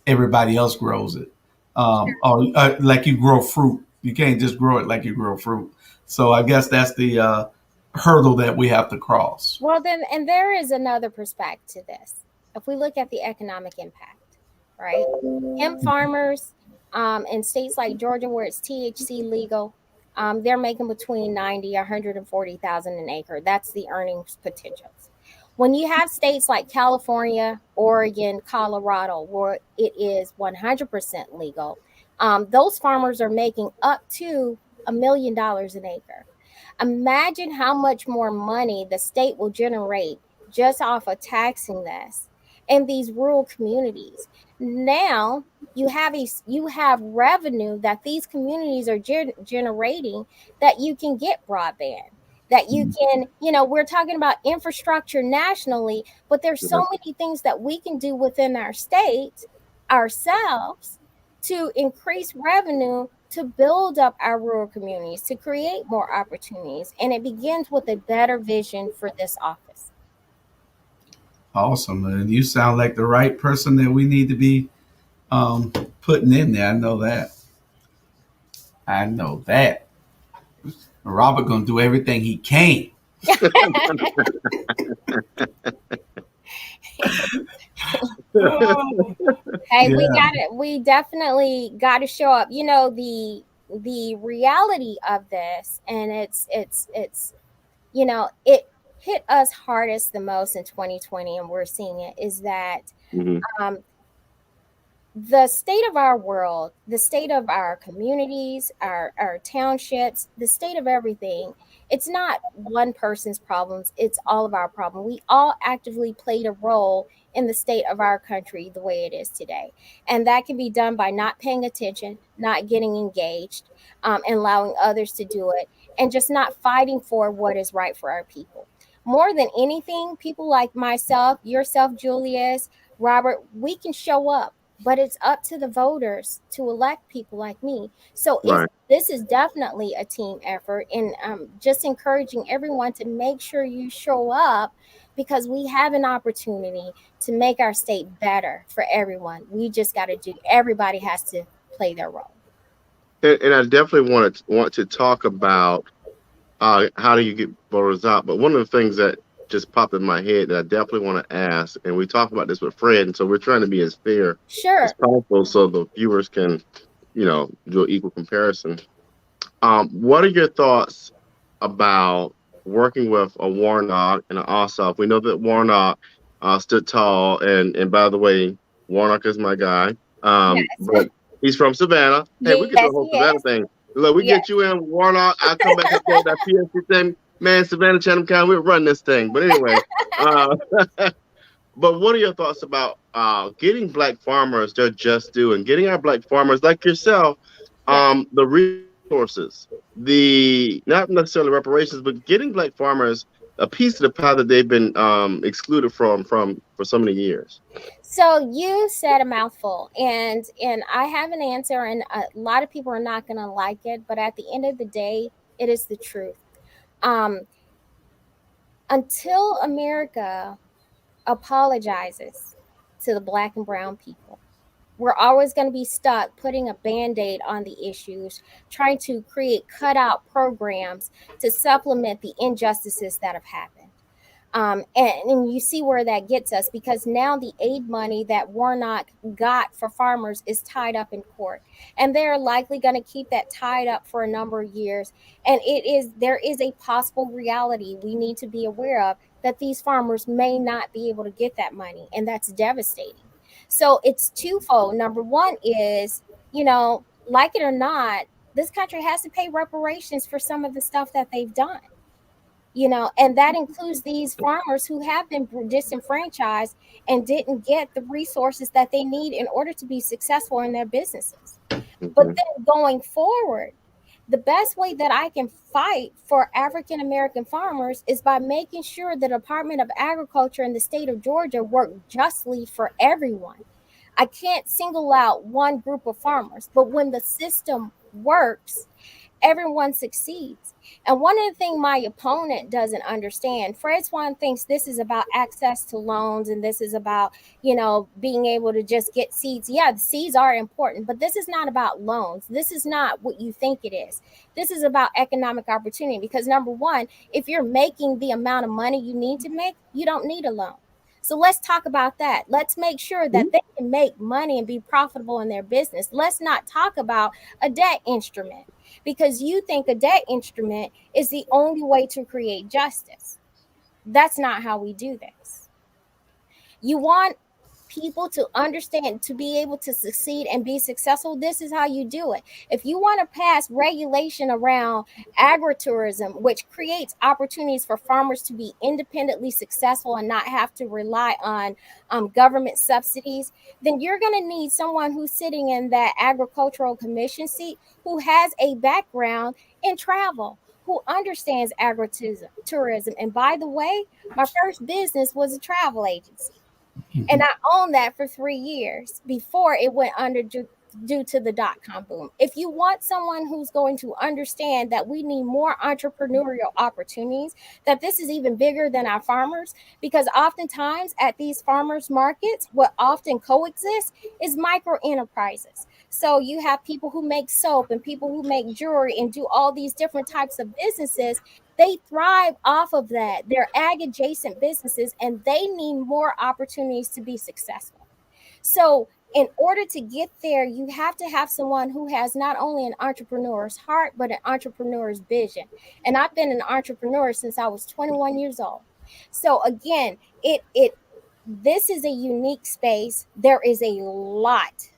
[SPEAKER 1] everybody else grows it, or like you grow fruit. You can't just grow it like you grow fruit. So I guess that's the hurdle that we have to cross.
[SPEAKER 3] Well, then, and there is another perspective to this. If we look at the economic impact, right? Hemp farmers in states like Georgia, where it's THC legal, they're making between 90, 140,000 an acre. That's the earnings potentials. When you have states like California, Oregon, Colorado, where it is 100% legal, those farmers are making up to $1 million an acre. Imagine how much more money the state will generate just off of taxing this in these rural communities. Now you have revenue that these communities are generating, that you can get broadband, that you can, we're talking about infrastructure nationally, but there's so many things that we can do within our state ourselves to increase revenue, to build up our rural communities, to create more opportunities. And it begins with a better vision for this office.
[SPEAKER 1] Awesome, man. You sound like the right person that we need to be putting in there. I know that. I know that. Robert gonna do everything he can.
[SPEAKER 3] Hey,
[SPEAKER 1] Yeah.
[SPEAKER 3] we got it. We definitely got to show up. The reality of this, and it's it hit us hardest the most in 2020, and we're seeing it, is that um, the state of our world, the state of our communities, our townships, the state of everything, it's not one person's problems, it's all of our problem. We all actively played a role in the state of our country the way it is today. And that can be done by not paying attention, not getting engaged, and allowing others to do it, and just not fighting for what is right for our people. More than anything, people like myself, yourself, Julius, Robert, we can show up, but it's up to the voters to elect people like me. So
[SPEAKER 2] Right.
[SPEAKER 3] this is definitely a team effort, and just encouraging everyone to make sure you show up, because we have an opportunity to make our state better for everyone. We just got to everybody has to play their role.
[SPEAKER 2] And I definitely want to talk about how do you get voters out. But one of the things that just popped in my head that I definitely want to ask, and we talked about this with Fred, and so we're trying to be as fair
[SPEAKER 3] Sure.
[SPEAKER 2] as possible so the viewers can, do an equal comparison. What are your thoughts about working with a Warnock and an Ossoff? We know that Warnock stood tall, and by the way, Warnock is my guy.
[SPEAKER 3] Yes.
[SPEAKER 2] But he's from Savannah. Hey, we get the
[SPEAKER 3] Yes,
[SPEAKER 2] whole
[SPEAKER 3] he
[SPEAKER 2] Savannah
[SPEAKER 3] is.
[SPEAKER 2] thing. Look, we
[SPEAKER 3] Yes.
[SPEAKER 2] get you in Warnock. I'll come back up there with that PSC thing. Man, Savannah, Chatham County, we'll run this thing. But anyway, But what are your thoughts about getting black farmers their just due and getting our black farmers like yourself
[SPEAKER 3] Yeah.
[SPEAKER 2] the resources, the not necessarily reparations, but getting black farmers a piece of the pie that they've been excluded from for so many years?
[SPEAKER 3] So you said a mouthful, and I have an answer, and a lot of people are not going to like it, but at the end of the day, it is the truth. Um, until America apologizes to the black and brown people, we're always going to be stuck putting a band-aid on the issues, trying to create cutout programs to supplement the injustices that have happened. And you see where that gets us, because now the aid money that Warnock got for farmers is tied up in court, and they're likely going to keep that tied up for a number of years. And there is a possible reality we need to be aware of, that these farmers may not be able to get that money, and that's devastating. So it's twofold. Number one is, like it or not, this country has to pay reparations for some of the stuff that they've done, and that includes these farmers who have been disenfranchised and didn't get the resources that they need in order to be successful in their businesses. But
[SPEAKER 2] Mhm.
[SPEAKER 3] then going forward, the best way that I can fight for African American farmers is by making sure the Department of Agriculture in the state of Georgia work justly for everyone. I can't single out one group of farmers, but when the system works, everyone succeeds. And one of the things my opponent doesn't understand, Fred Swan thinks this is about access to loans, and this is about, being able to just get seeds. Yeah, the seeds are important, but this is not about loans. This is not what you think it is. This is about economic opportunity, because number one, if you're making the amount of money you need to make, you don't need a loan. So let's talk about that. Let's make sure that they can make money and be profitable in their business. Let's not talk about a debt instrument, because you think a debt instrument is the only way to create justice. That's not how we do this. You want people to understand, to be able to succeed and be successful. This is how you do it. If you want to pass regulation around agritourism, which creates opportunities for farmers to be independently successful and not have to rely on government subsidies, then you're going to need someone who's sitting in that agricultural commission seat, who has a background in travel, who understands agritourism. And by the way, my first business was a travel agency, and I owned that for 3 years before it went under due to the dot-com boom. If you want someone who's going to understand that we need more entrepreneurial opportunities, that this is even bigger than our farmers, because oftentimes at these farmers markets, what often coexists is micro enterprises. So you have people who make soap and people who make jewelry and do all these different types of businesses. They thrive off of that. They're ag adjacent businesses, and they need more opportunities to be successful. So in order to get there, you have to have someone who has not only an entrepreneur's heart, but an entrepreneur's vision. And I've been an entrepreneur since I was 21 years old. So again, this is a unique space. There is a lot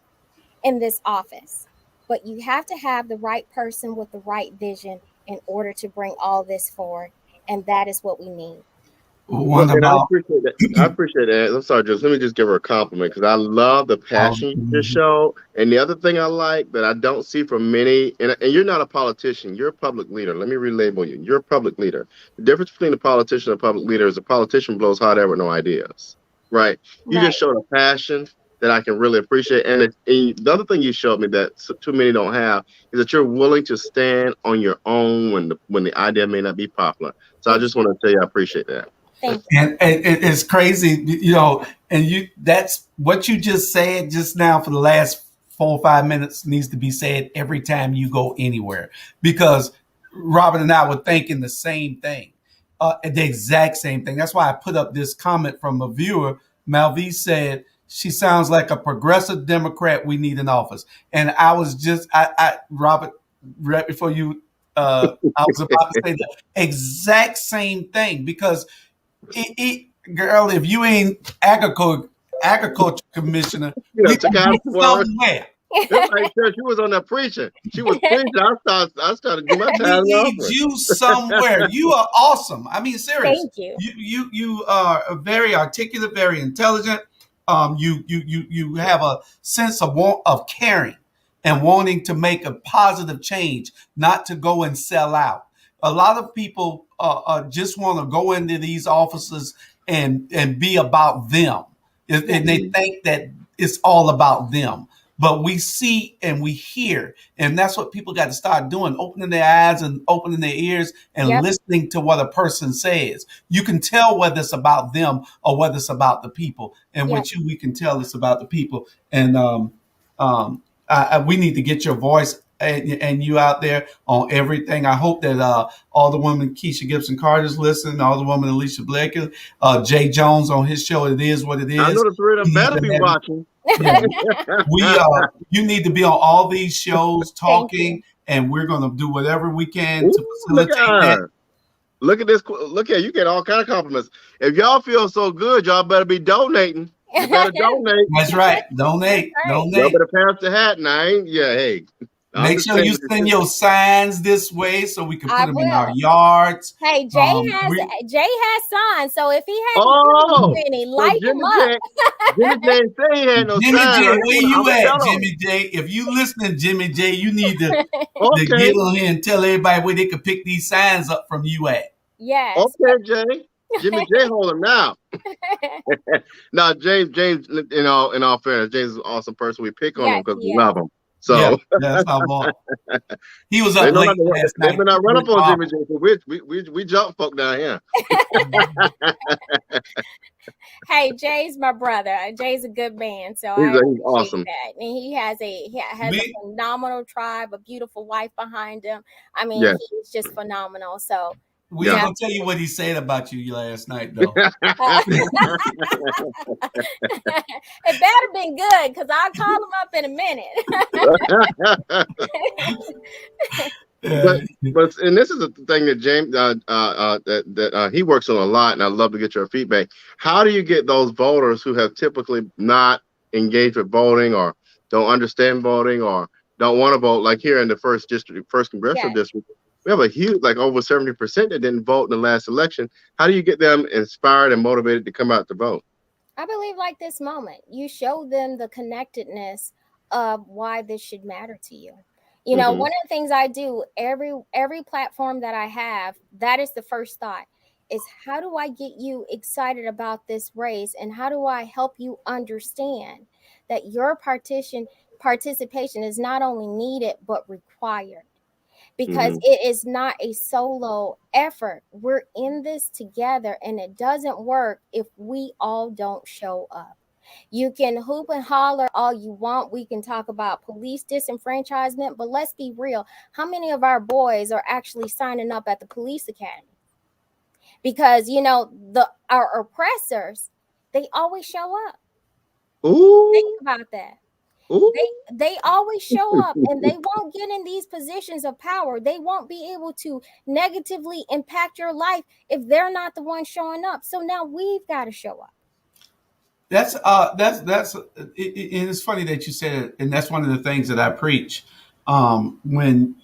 [SPEAKER 3] in this office, but you have to have the right person with the right vision in order to bring all this forward. And that is what we need.
[SPEAKER 2] Well,
[SPEAKER 1] One
[SPEAKER 2] and I
[SPEAKER 1] about
[SPEAKER 2] appreciate that. I appreciate that. I'm sorry, just let me just give her a compliment because I love the passion you just showed. And the other thing I like that I don't see from many, and you're not a politician, you're a public leader. Let me relabel you. You're a public leader. The difference between a politician and a public leader is a politician blows hot air with no ideas, right? You
[SPEAKER 3] Right.
[SPEAKER 2] just showed a passion that I can really appreciate. And the other thing you showed me that too many don't have is that you're willing to stand on your own when the idea may not be popular. So I just want to tell you I appreciate that.
[SPEAKER 3] Thank you.
[SPEAKER 1] and it's crazy, and that's what you just said just now for the last 4 or 5 minutes needs to be said every time you go anywhere, because Robert and I were thinking the same thing, the exact same thing. That's why I put up this comment from a viewer. Malvie said she sounds like a progressive Democrat we need in office, and I was just I Robert, right before you, I was about to say the exact same thing, because girl, if you ain't agriculture commissioner,
[SPEAKER 2] You know,
[SPEAKER 1] we
[SPEAKER 2] took
[SPEAKER 1] gonna
[SPEAKER 2] out
[SPEAKER 1] get
[SPEAKER 2] the word.
[SPEAKER 1] somewhere.
[SPEAKER 2] It's like church. She was on there preaching. She was preaching. I started to do my
[SPEAKER 1] We
[SPEAKER 2] time
[SPEAKER 1] need
[SPEAKER 2] offering.
[SPEAKER 1] you somewhere. You are awesome. I mean, serious.
[SPEAKER 3] Thank you.
[SPEAKER 1] You are very articulate, very intelligent. You have a sense of caring and wanting to make a positive change, not to go and sell out. A lot of people just want to go into these offices and be about them, and they think that it's all about them. But we see and we hear, and that's what people got to start doing: opening their eyes and opening their ears and
[SPEAKER 3] Yep.
[SPEAKER 1] listening to what a person says. You can tell whether it's about them or whether it's about the people. And
[SPEAKER 3] Yep.
[SPEAKER 1] with you, we can tell it's about the people. And we need to get your voice and you out there on everything. I hope that all the women, Keisha Gibson Carter's listening, all the women, Alicia Blake, Jay Jones on his show. It is what it is.
[SPEAKER 2] I know the three of them
[SPEAKER 1] We need
[SPEAKER 2] better
[SPEAKER 1] to
[SPEAKER 2] be
[SPEAKER 1] have-
[SPEAKER 2] watching.
[SPEAKER 1] Yeah. You need to be on all these shows talking, and we're going to do whatever we can to
[SPEAKER 2] Ooh, look
[SPEAKER 1] facilitate
[SPEAKER 2] at
[SPEAKER 1] that.
[SPEAKER 2] her. Look at this. Look at you. Get all kind of compliments. If y'all feel so good, y'all better be donating. You better donate.
[SPEAKER 1] That's right. Donate.
[SPEAKER 3] That's right.
[SPEAKER 2] Y'all
[SPEAKER 1] Donate.
[SPEAKER 2] better pass the hat. And I ain't. Yeah. Hey. I'm
[SPEAKER 1] Make
[SPEAKER 2] just
[SPEAKER 1] sure
[SPEAKER 2] saying
[SPEAKER 1] you
[SPEAKER 2] what it
[SPEAKER 1] send
[SPEAKER 2] is.
[SPEAKER 1] your signs this way so we can
[SPEAKER 3] I
[SPEAKER 1] put them in our
[SPEAKER 3] will.
[SPEAKER 1] yards.
[SPEAKER 3] Hey, Jay has signs, so if he has any,
[SPEAKER 2] so
[SPEAKER 3] light him up.
[SPEAKER 2] Jimmy J say he had no
[SPEAKER 1] Jimmy
[SPEAKER 2] sign.
[SPEAKER 1] J, where you at,
[SPEAKER 2] tell him.
[SPEAKER 1] Jimmy J? If you listening, Jimmy J, you need to
[SPEAKER 2] Okay.
[SPEAKER 1] get on here and tell everybody where they could pick these signs up from you at.
[SPEAKER 3] Yes.
[SPEAKER 2] Okay, Jay. Jimmy J, hold him now. Now, James, in all fairness, James is an awesome person. We pick on him because we love him. So
[SPEAKER 1] Yeah, that's our boy. He was
[SPEAKER 2] they
[SPEAKER 1] up
[SPEAKER 2] know
[SPEAKER 1] late
[SPEAKER 2] not to,
[SPEAKER 1] last
[SPEAKER 2] they
[SPEAKER 1] night.
[SPEAKER 2] better not run up on Jimmy J. We jump folk down here.
[SPEAKER 3] Hey, Jay's my brother. Jay's a good man, so
[SPEAKER 2] He's
[SPEAKER 3] I appreciate
[SPEAKER 2] awesome.
[SPEAKER 3] that. And he has a phenomenal tribe, a beautiful wife behind him. I mean,
[SPEAKER 2] Yes.
[SPEAKER 3] he's just phenomenal. So
[SPEAKER 1] We ain't gonna tell you what he said about you last night, though.
[SPEAKER 3] it better been good because I'll call him up in a minute.
[SPEAKER 2] But and this is the thing that James that he works on a lot, and I'd love to get your feedback. How do you get those voters who have typically not engaged with voting, or don't understand voting, or don't want to vote? Like here in the first congressional district, we have a huge, like over 70% that didn't vote in the last election. How do you get them inspired and motivated to come out to vote?
[SPEAKER 3] I believe like this moment, you show them the connectedness of why this should matter to you. You know, one of the things I do every platform that I have, that is the first thought, is how do I get you excited about this race, and how do I help you understand that your participation is not only needed but required, because it is not a solo effort. We're in this together, and it doesn't work if we all don't show up. You can hoop and holler all you want. We can talk about police disenfranchisement, but let's be real. How many of our boys are actually signing up at the police academy? Because, you know, our oppressors, they always show up.
[SPEAKER 2] Ooh.
[SPEAKER 3] Think about that.
[SPEAKER 2] Ooh.
[SPEAKER 3] They always show up, and they won't get in these positions of power. They won't be able to negatively impact your life if they're not the one showing up. So now we've got to show up.
[SPEAKER 1] That's it's funny that you said it, and that's one of the things that I preach when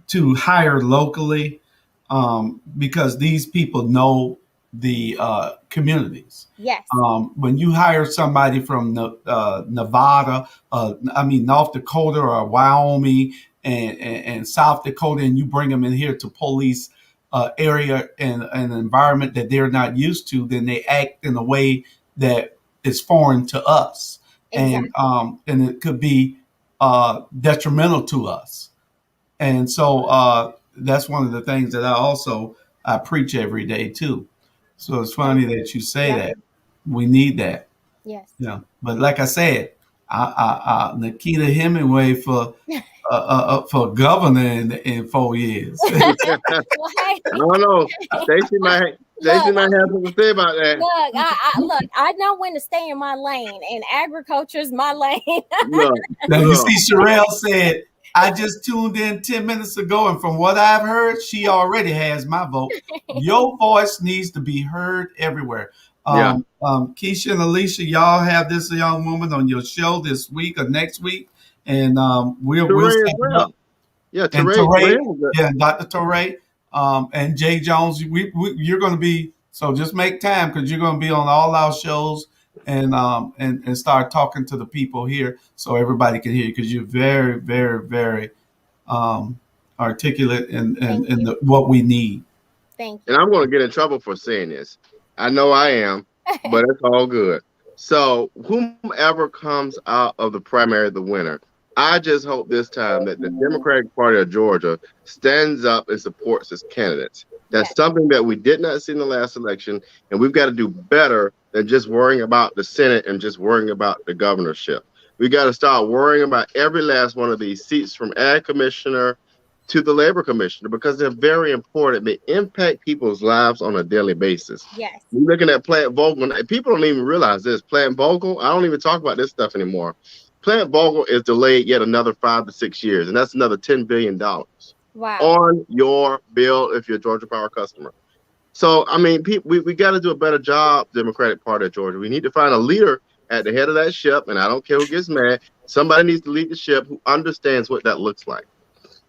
[SPEAKER 1] to hire locally, because these people know the communities.
[SPEAKER 3] Yes.
[SPEAKER 1] When you hire somebody from Nevada, North Dakota or Wyoming and South Dakota, and you bring them in here to police area and an environment that they're not used to, then they act in a way that is foreign to us. Exactly. And it could be detrimental to us. And so that's one of the things that I preach every day too. So it's funny that you say that. We need that.
[SPEAKER 3] Yes.
[SPEAKER 1] Yeah. But like I said, Nakita Hemingway for governor in 4 years.
[SPEAKER 3] Well,
[SPEAKER 2] I don't know. Stacey might have something to say about that.
[SPEAKER 3] Look, I know when to stay in my lane, and agriculture is my lane.
[SPEAKER 1] Now you see, Sherelle said I just tuned in 10 minutes ago, and from what I've heard, she already has my vote. Your voice needs to be heard everywhere.
[SPEAKER 2] Yeah.
[SPEAKER 1] Keisha and Alicia, y'all have this young woman on your show this week or next week, and we'll
[SPEAKER 2] Teray
[SPEAKER 1] set
[SPEAKER 2] as
[SPEAKER 1] it up.
[SPEAKER 2] well. Yeah,
[SPEAKER 1] And
[SPEAKER 2] Teray
[SPEAKER 1] Teray,
[SPEAKER 2] was good.
[SPEAKER 1] yeah, Dr. Teray, and Jay Jones. You're going to be, so just make time because you're going to be on all our shows and start talking to the people here so everybody can hear you because you're very, very, very um, articulate
[SPEAKER 3] Thank
[SPEAKER 1] and
[SPEAKER 3] you.
[SPEAKER 1] what we need.
[SPEAKER 3] Thank
[SPEAKER 2] And
[SPEAKER 3] you.
[SPEAKER 2] I'm going to get in trouble for saying this. I know I am, but it's all good. So, whomever comes out of the primary, the winner, I just hope this time that the Democratic Party of Georgia stands up and supports its candidates. That's
[SPEAKER 3] Yes.
[SPEAKER 2] something that we did not see in the last election, and we've got to do better than just worrying about the Senate and just worrying about the governorship. We got to start worrying about every last one of these seats from Ag Commissioner to the Labor Commissioner because they're very important. They impact people's lives on a daily basis.
[SPEAKER 3] Yes.
[SPEAKER 2] You're looking at Plant Vogel, and people don't even realize this. Plant Vogel, I don't even talk about this stuff anymore. Plant Vogel is delayed yet another 5 to 6 years, and that's another $10 billion
[SPEAKER 3] Wow.
[SPEAKER 2] on your bill if you're a Georgia Power customer. So, I mean, we got to do a better job, Democratic Party of Georgia. We need to find a leader at the head of that ship, and I don't care who gets mad. Somebody needs to lead the ship who understands what that looks like.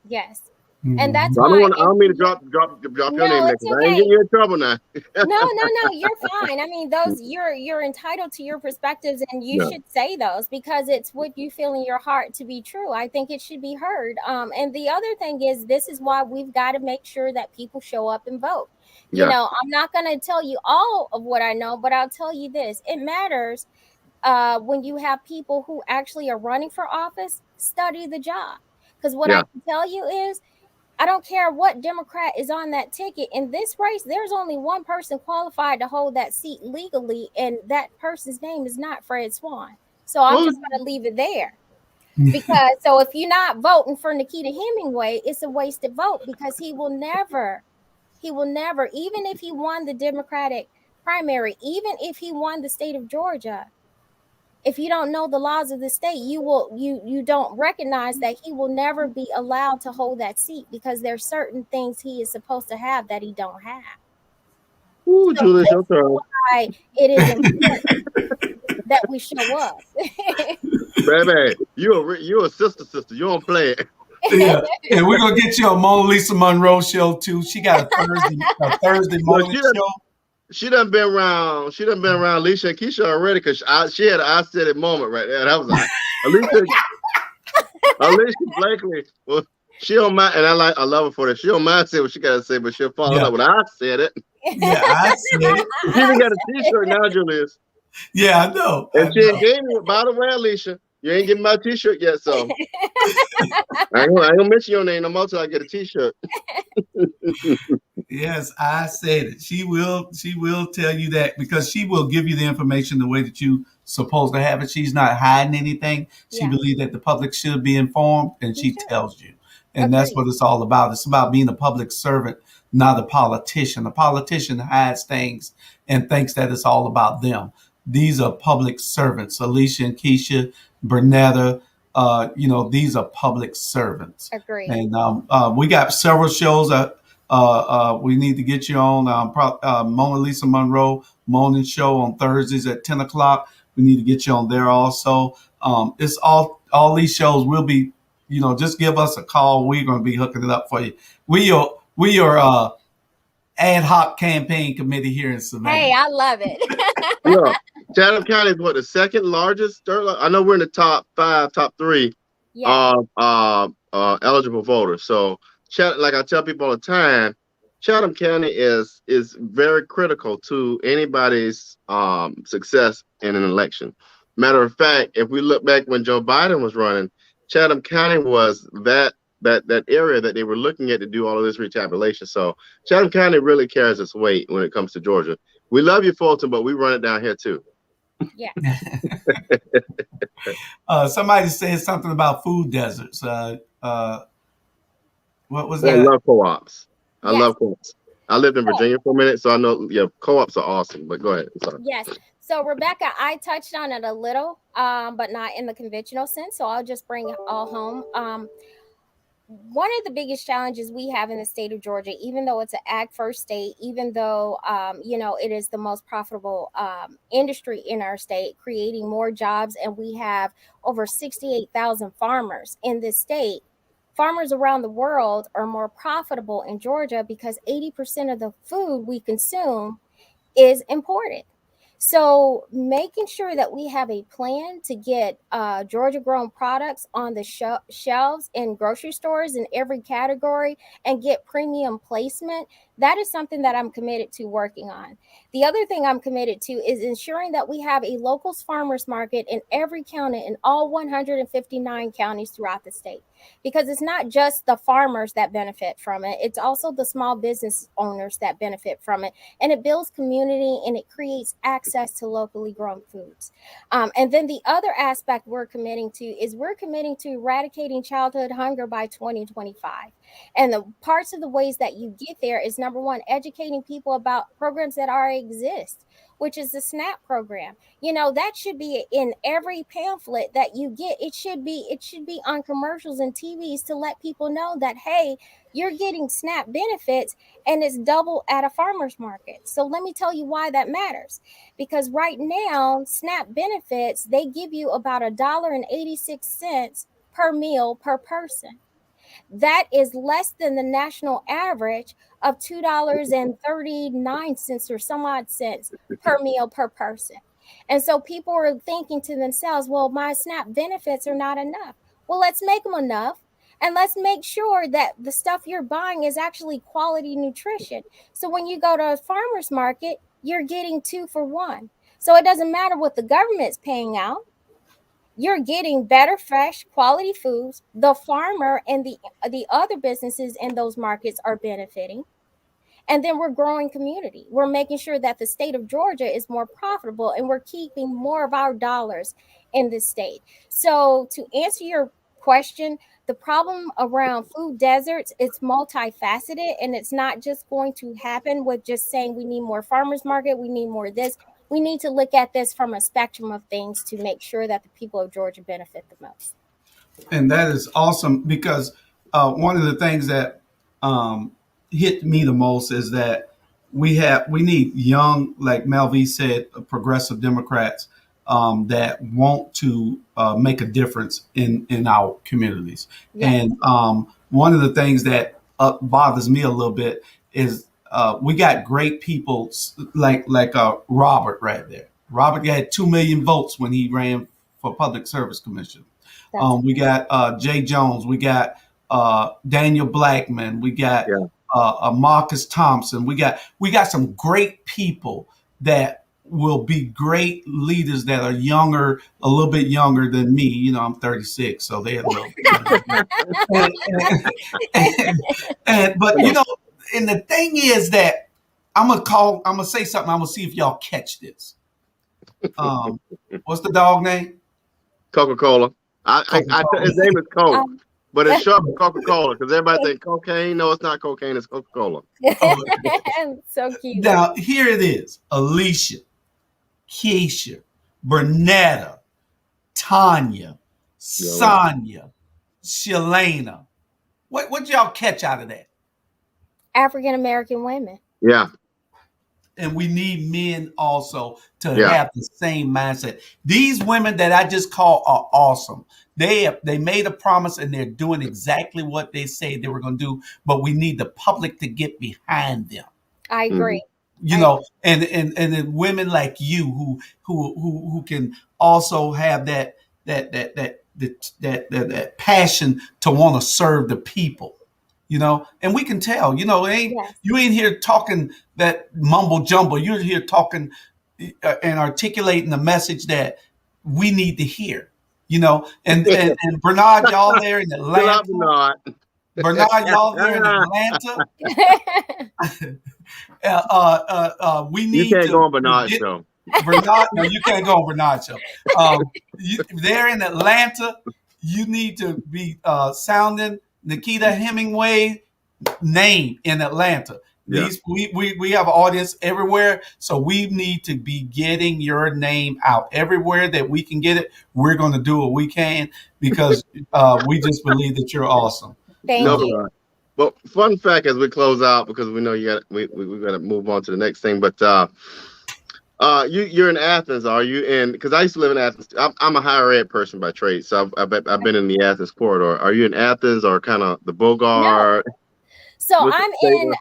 [SPEAKER 3] Yes.
[SPEAKER 1] Mhm.
[SPEAKER 3] And that's
[SPEAKER 2] So I
[SPEAKER 3] why.
[SPEAKER 2] don't mean to drop your
[SPEAKER 3] No,
[SPEAKER 2] name
[SPEAKER 3] it's
[SPEAKER 2] because I ain't
[SPEAKER 3] okay.
[SPEAKER 2] getting you in trouble now.
[SPEAKER 3] No, you're fine. I mean, those you're entitled to your perspectives, and you
[SPEAKER 2] Yeah.
[SPEAKER 3] should say those because it's what you feel in your heart to be true. I think it should be heard. And the other thing is, this is why we've got to make sure that people show up and vote. You
[SPEAKER 2] Yeah.
[SPEAKER 3] know, I'm not going to tell you all of what I know, but I'll tell you this: it matters when you have people who actually are running for office. Study the job, because what
[SPEAKER 2] Yeah.
[SPEAKER 3] I can tell you is, I don't care what Democrat is on that ticket. In this race, there's only one person qualified to hold that seat legally, and that person's name is not Fred Swan. So I'm just going to leave it there. Because so if you're not voting for Nakita Hemingway, it's a wasted vote because he will never, even if he won the Democratic primary, even if he won the state of Georgia, if you don't know the laws of the state, you don't recognize that he will never be allowed to hold that seat because there's certain things he is supposed to have that he don't have.
[SPEAKER 2] Ooh,
[SPEAKER 3] So
[SPEAKER 2] Julius,
[SPEAKER 3] this
[SPEAKER 2] your
[SPEAKER 3] is
[SPEAKER 2] turn.
[SPEAKER 3] why it is important that we show up.
[SPEAKER 2] Baby, you a sister. You don't play it.
[SPEAKER 1] Yeah, and we're gonna get you a Mona Lisa Monroe show too. She got a Thursday
[SPEAKER 2] Look,
[SPEAKER 1] morning show.
[SPEAKER 2] she done been around. She done been around Alicia and Keisha already because she had an I said it moment right there. That was Alicia Blakely. Well, she don't mind, and I love her for that. She don't mind saying what she gotta say, but she'll follow up when I said it.
[SPEAKER 1] Yeah, I said it.
[SPEAKER 2] She even got a T-shirt now, Julius.
[SPEAKER 1] Yeah, I know.
[SPEAKER 2] And she ain't gave me. By the way, Alicia, you ain't getting my T-shirt yet, so I ain't gonna mention your name no more till I get a T-shirt.
[SPEAKER 1] Yes, I said it. She will tell you that because she will give you the information the way that you supposed to have it. She's not hiding anything. She
[SPEAKER 3] Yeah.
[SPEAKER 1] believes that the public should be informed, and she
[SPEAKER 3] should.
[SPEAKER 1] tells you. And that's
[SPEAKER 3] Agreed.
[SPEAKER 1] what it's all about. It's about being a public servant, not a politician. A politician hides things and thinks that it's all about them. These are public servants. Alicia and Keisha, Bernetta, these are public servants.
[SPEAKER 3] Agreed.
[SPEAKER 1] And we got several shows. We need to get you on Mona Lisa Monroe morning show on Thursdays at 10 o'clock. We need to get you on there also. It's all these shows will be, just give us a call. We're going to be hooking it up for you. We are ad hoc campaign committee here in Savannah.
[SPEAKER 3] Hey, I love it.
[SPEAKER 2] Yeah. Chatham County is what, the second largest? I know we're in the top 5, top 3
[SPEAKER 3] Yeah.
[SPEAKER 2] eligible voters. So, like I tell people all the time, Chatham County is very critical to anybody's success in an election. Matter of fact, if we look back when Joe Biden was running, Chatham County was that area that they were looking at to do all of this retabulation. So Chatham County really carries its weight when it comes to Georgia. We love you, Fulton, but we run it down here too.
[SPEAKER 3] Yeah.
[SPEAKER 1] Somebody said something about food deserts. What was
[SPEAKER 2] I
[SPEAKER 1] that?
[SPEAKER 2] love co-ops. I
[SPEAKER 3] Yes.
[SPEAKER 2] love co-ops. I lived in Virginia for a minute, so I know, co-ops are awesome. But go ahead. Sorry.
[SPEAKER 3] Yes. So Rebecca, I touched on it a little, but not in the conventional sense. So I'll just bring it all home. one of the biggest challenges we have in the state of Georgia, even though it's an ag first state, even though it is the most profitable industry in our state, creating more jobs, and we have over 68,000 farmers in this state. Farmers around the world are more profitable in Georgia because 80% of the food we consume is imported. So making sure that we have a plan to get Georgia grown products on the shelves in grocery stores in every category and get premium placement, that is something that I'm committed to working on. The other thing I'm committed to is ensuring that we have a locals farmers market in every county in all 159 counties throughout the state, because it's not just the farmers that benefit from it, it's also the small business owners that benefit from it, and it builds community and it creates access to locally grown foods. And then the other aspect we're committing to is we're committing to eradicating childhood hunger by 2025. And the parts of the ways that you get there is, number one, educating people about programs that already exist, which is the SNAP program. That should be in every pamphlet that you get. It should be on commercials and TVs to let people know that, hey, you're getting SNAP benefits and it's double at a farmer's market. So let me tell you why that matters. Because right now, SNAP benefits, they give you about $1.86 per meal per person. That is less than the national average of $2.39 or some odd cents per meal per person. And so people are thinking to themselves, well, my SNAP benefits are not enough. Well, let's make them enough. And let's make sure that the stuff you're buying is actually quality nutrition. So when you go to a farmer's market, you're getting 2 for 1. So it doesn't matter what the government's paying out. You're getting better, fresh, quality foods. The farmer and the other businesses in those markets are benefiting. And then we're growing community. We're making sure that the state of Georgia is more profitable, and we're keeping more of our dollars in the state. So to answer your question, the problem around food deserts, it's multifaceted, and it's not just going to happen with just saying we need more farmers market, we need more of this. We need to look at this from a spectrum of things to make sure that the people of Georgia benefit the most.
[SPEAKER 1] And that is awesome, because one of the things that hit me the most is that we need young, like Melvie said, progressive Democrats that want to make a difference in our communities.
[SPEAKER 3] Yeah.
[SPEAKER 1] And one of the things that bothers me a little bit is we got great people like Robert right there. Robert had 2 million votes when he ran for Public Service Commission. We got Jay Jones. We got Daniel Blackman. We got Marcus Thompson. We got some great people that will be great leaders that are younger, a little bit younger than me. I'm 36, so they're a little. But and the thing is that I'm gonna say something. I'm gonna see if y'all catch this. What's the dog name?
[SPEAKER 2] Coca-Cola. His name is Coke, but it's short for Coca-Cola because everybody think cocaine. No, it's not cocaine. It's Coca-Cola.
[SPEAKER 3] So cute.
[SPEAKER 1] Now here it is: Alicia, Keisha, Bernetta, Tanya, Sonia, Shalana. What y'all catch out of that?
[SPEAKER 3] African American women.
[SPEAKER 2] Yeah.
[SPEAKER 1] And we need men also to have the same mindset. These women that I just call are awesome. They made a promise and they're doing exactly what they say they were going to do. But we need the public to get behind them.
[SPEAKER 3] I agree.
[SPEAKER 1] And then women like you who can also have that passion to want to serve the people. And we can tell, you ain't here talking that mumble jumble. You're here talking and articulating the message that we need to hear, and Bernard, y'all there in Atlanta. Bernard, y'all there in Atlanta. We need
[SPEAKER 2] you can't go on Bernard's show.
[SPEAKER 1] Bernard, no, you can't go on Bernard's show. There in Atlanta, you need to be sounding Nakita Hemingway name in Atlanta. We have an audience everywhere, so we need to be getting your name out everywhere that we can get it. We're going to do what we can because we just believe that you're awesome.
[SPEAKER 3] Thank
[SPEAKER 2] No,
[SPEAKER 3] you.
[SPEAKER 2] well, fun fact as we close out, because we know we got to move on to the next thing. But you're in Athens, are you? And because I used to live in Athens, I'm a higher ed person by trade, so I've been in the Athens corridor. Are you in Athens or kind of the
[SPEAKER 3] No.
[SPEAKER 2] Bogart?
[SPEAKER 3] So
[SPEAKER 2] What
[SPEAKER 3] I'm
[SPEAKER 2] state
[SPEAKER 3] in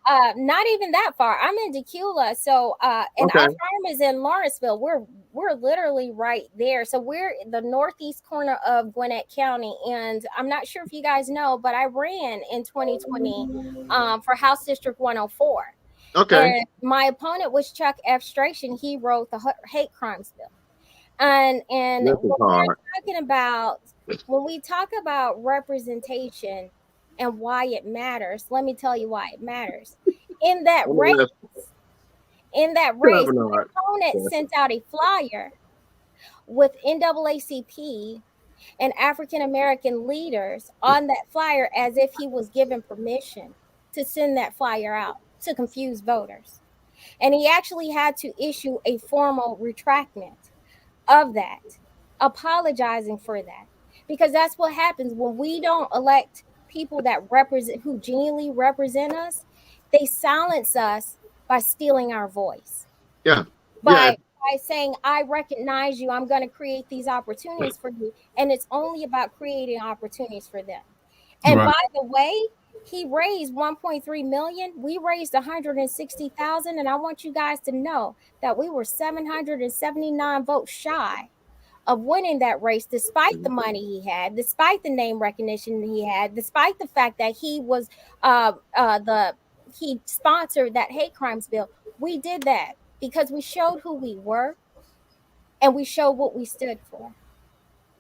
[SPEAKER 3] not even that far. I'm in Decula. So and
[SPEAKER 2] Okay.
[SPEAKER 3] our farm is in Lawrenceville. We're literally right there. So we're in the northeast corner of Gwinnett County. And I'm not sure if you guys know, but I ran in 2020 for House District 104.
[SPEAKER 2] Okay.
[SPEAKER 3] And my opponent was Chuck F. Stration. He wrote the hate crimes bill. And
[SPEAKER 2] This is
[SPEAKER 3] what
[SPEAKER 2] hard.
[SPEAKER 3] we're talking about when we talk about representation and why it matters, let me tell you why it matters. In that race, my opponent sent out a flyer with NAACP and African American leaders on that flyer as if he was given permission to send that flyer out to confuse voters. And he actually had to issue a formal retractment of that, apologizing for that, because that's what happens when we don't elect people that represent, who genuinely represent us. They silence us by stealing our voice.
[SPEAKER 2] Yeah.
[SPEAKER 3] By saying, I recognize you, I'm going to create these opportunities for you, and it's only about creating opportunities for them. And by the way, he raised 1.3 million. We raised 160,000, and I want you guys to know that we were 779 votes shy of winning that race, despite the money he had, despite the name recognition he had, despite the fact that he was he sponsored that hate crimes bill. We did that because we showed who we were and we showed what we stood for.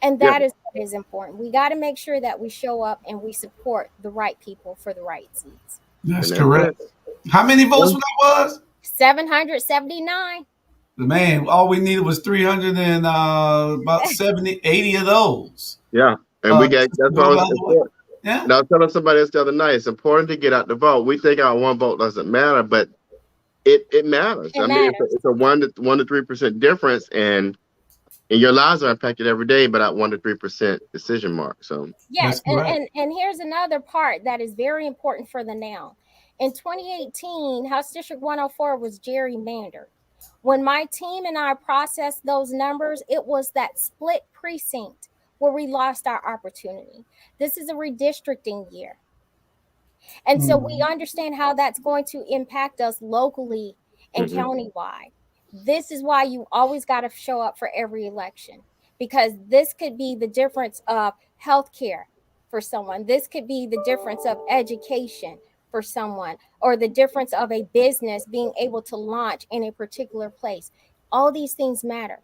[SPEAKER 3] And that is what is important. We got to make sure that we show up and we support the right people for the right seats.
[SPEAKER 1] That's correct. How many votes that was?
[SPEAKER 3] 779.
[SPEAKER 1] Man, all we needed was 300 and about 70, 80 of those.
[SPEAKER 2] Yeah. And we got, that's why I was important.
[SPEAKER 1] Yeah.
[SPEAKER 2] Now, I was telling somebody else the other night, it's important to get out the vote. We think our one vote doesn't matter, but it matters. It's a 1 to 3% difference, and your lives are impacted every day by that 1 to 3% decision mark. So
[SPEAKER 3] yes, and here's another part that is very important for the now. In 2018, House District 104 was gerrymandered. When my team and I processed those numbers, it was that split precinct where we lost our opportunity. This is a redistricting year. And so we understand how that's going to impact us locally and countywide. This is why you always got to show up for every election, because this could be the difference of healthcare for someone. This could be the difference of education for someone, or the difference of a business being able to launch in a particular place. All these things matter.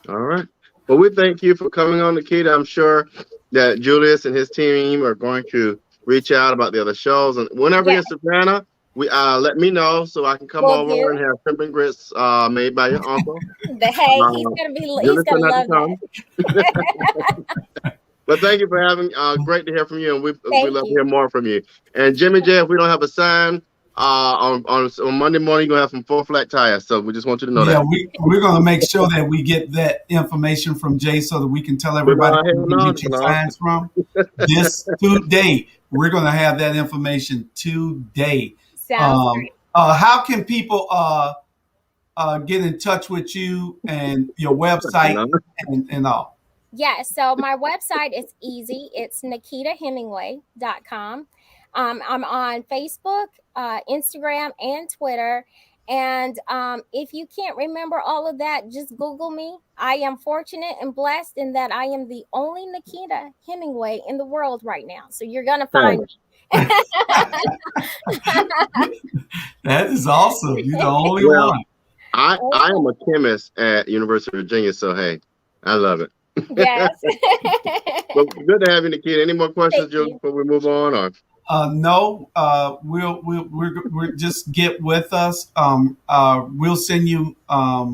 [SPEAKER 2] All right. Well, we thank you for coming on, Nakita. I'm sure that Julius and his team are going to reach out about the other shows. And whenever you're in Savannah, let me know so I can come over and have shrimp and grits made by your uncle.
[SPEAKER 3] He's gonna love that.
[SPEAKER 2] But thank you for having. Great to hear from you, and we love to hear more from you. And Jimmy J, if we don't have a sign on Monday morning, you're gonna have some 4 flat tires. So we just want you to know that.
[SPEAKER 1] Yeah, we're gonna make sure that we get that information from Jay so that we can tell everybody where we can get your signs from. This today, we're gonna have that information today.
[SPEAKER 3] Sounds great.
[SPEAKER 1] How can people get in touch with you and your website and all?
[SPEAKER 3] Yeah, so my website is easy. It's nakitahemingway.com. I'm on Facebook, Instagram, and Twitter. And if you can't remember all of that, just Google me. I am fortunate and blessed in that I am the only Nakita Hemingway in the world right now. So you're going to find me.
[SPEAKER 1] That is awesome. You're the only one.
[SPEAKER 2] I am a chemist at University of Virginia, so hey, I love it.
[SPEAKER 3] Yes.
[SPEAKER 2] Well, good to have you, Nakita. Any more questions, Julie, before we move on? Or
[SPEAKER 1] no, we'll just get with us. We'll send you our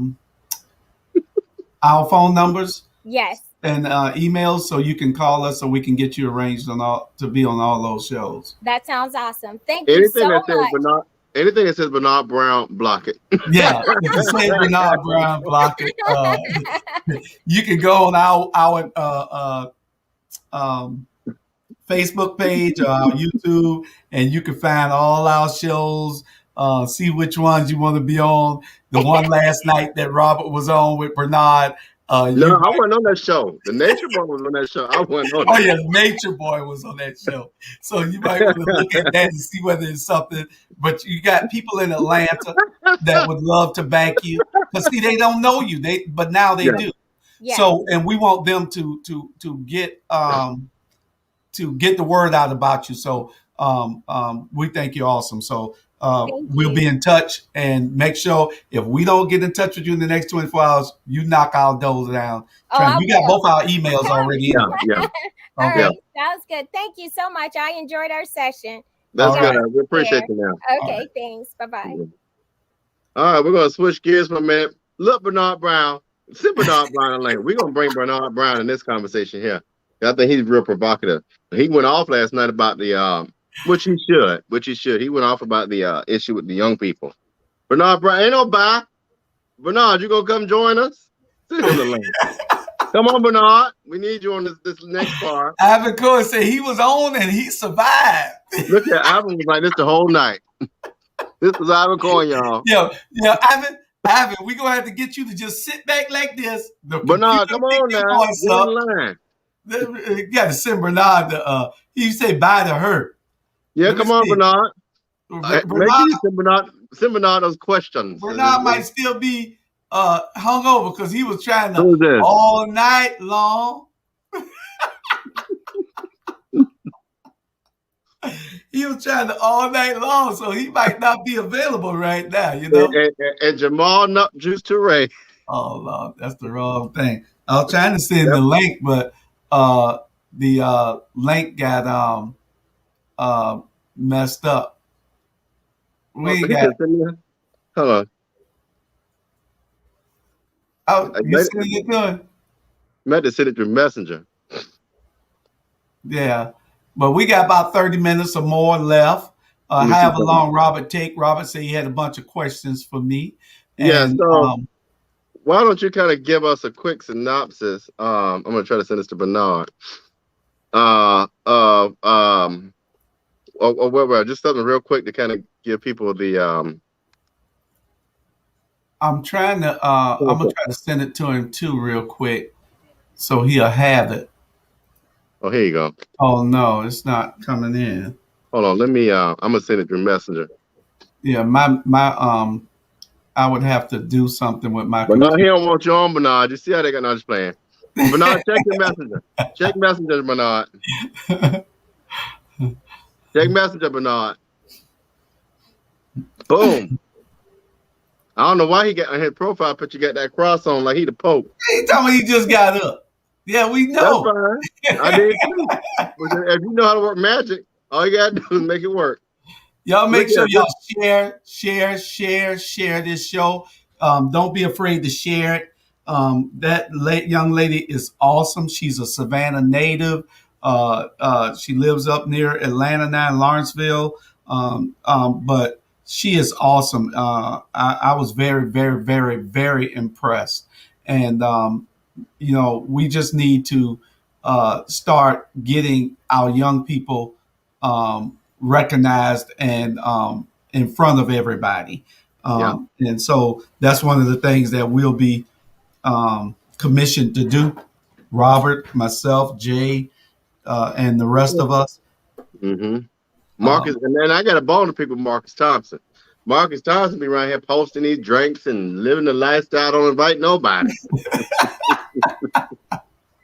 [SPEAKER 1] phone numbers.
[SPEAKER 3] Yes.
[SPEAKER 1] And emails, so you can call us, so we can get you arranged to be on all those shows.
[SPEAKER 3] That sounds awesome. Thank you so much.
[SPEAKER 2] Anything that says Bernard Brown, block it.
[SPEAKER 1] Yeah, if you say Bernard Brown, block it. You can go on our Facebook page or our YouTube, and you can find all our shows. See which ones you want to be on. The one last night that Robert was on with Bernard.
[SPEAKER 2] No, I wasn't on that show. The Nature Boy was on that show. I wasn't on
[SPEAKER 1] Oh
[SPEAKER 2] that.
[SPEAKER 1] yeah, Nature Boy was on that show. So you might want to look at that and see whether it's something. But you got people in Atlanta that would love to back you. Because see, they don't know you. But now they do.
[SPEAKER 3] Yeah.
[SPEAKER 1] So, and we want them to get the word out about you. So we think you're awesome. So we'll be in touch, and make sure if we don't get in touch with you in the next 24 hours, you knock our doors down. We got both our emails already.
[SPEAKER 2] Yeah.
[SPEAKER 3] All right. Sounds good. Thank you so much. I enjoyed our session.
[SPEAKER 2] That's good. We appreciate you now.
[SPEAKER 3] Okay.
[SPEAKER 1] Right.
[SPEAKER 3] Thanks. Bye-bye.
[SPEAKER 2] All right. We're going to switch gears for a minute. Look, Bernard Brown. Sit Bernard Brown in lane. We're going to bring Bernard Brown in this conversation here. I think he's real provocative. He went off last night about the which he should. He went off about the issue with the young people. Bernard Brown, ain't no bye. Bernard, you gonna come join us? Sit in the lane. Come on, Bernard. We need you on this next part.
[SPEAKER 1] Ivan Cohen said he was on and he survived.
[SPEAKER 2] Look at Ivan was like this the whole night. This was Ivan Cohen, y'all.
[SPEAKER 1] Yeah, Ivan, we're gonna have to get you to just sit back like this.
[SPEAKER 2] Bernard, come on now. Get in line.
[SPEAKER 1] You got to send Bernard the he say bye to her.
[SPEAKER 2] Yeah, come on, Bernard.
[SPEAKER 1] Bernard,
[SPEAKER 2] send Bernard those questions.
[SPEAKER 1] Bernard might still be hungover because he was trying to all night long. He was trying to all night long, so he might not be available right now, you know.
[SPEAKER 2] And Jamal Nut Juice Touré.
[SPEAKER 1] Oh Lord, that's the wrong thing. I was trying to send the link, but the link got messed up. We got.
[SPEAKER 2] Hold on.
[SPEAKER 1] Oh, you sending it to him?
[SPEAKER 2] Meant to send it through Messenger.
[SPEAKER 1] Yeah, but we got about 30 minutes or more left. However long Robert take. Robert said he had a bunch of questions for me. And,
[SPEAKER 2] yeah, so why don't you kind of give us a quick synopsis? I'm going to try to send this to Bernard. Just something real quick to kind of give people the.
[SPEAKER 1] I'm trying to. I'm gonna try to send it to him too, real quick, so he'll have it.
[SPEAKER 2] Oh, here you go.
[SPEAKER 1] Oh no, it's not coming in.
[SPEAKER 2] Hold on, let me. I'm gonna send it through Messenger.
[SPEAKER 1] Yeah, my I would have to do something with my.
[SPEAKER 2] But no, he don't want you on, Bernard. You see how they got? No, just playing. Bernard, check your Messenger. Check Messenger, Bernard. Check Messenger, Bernard. Boom. I don't know why he got on his profile picture. Got that cross on like he the Pope.
[SPEAKER 1] He told me he just got up. Yeah, we know.
[SPEAKER 2] That's fine. I did too. But if you know how to work magic, all you gotta do is make it work.
[SPEAKER 1] Y'all make sure y'all share this show. Don't be afraid to share it. That young lady is awesome. She's a Savannah native. She lives up near Atlanta now in Lawrenceville. But she is awesome. I was very, very, very, very impressed. And, we just need to start getting our young people recognized and in front of everybody. And so that's one of the things that we'll be commissioned to do. Robert, myself, Jay, and the rest of us.
[SPEAKER 2] Mm-hmm. Marcus, and then I got a bone to people. Marcus Thompson. Marcus Thompson be around here posting these drinks and living the lifestyle. Don't invite nobody.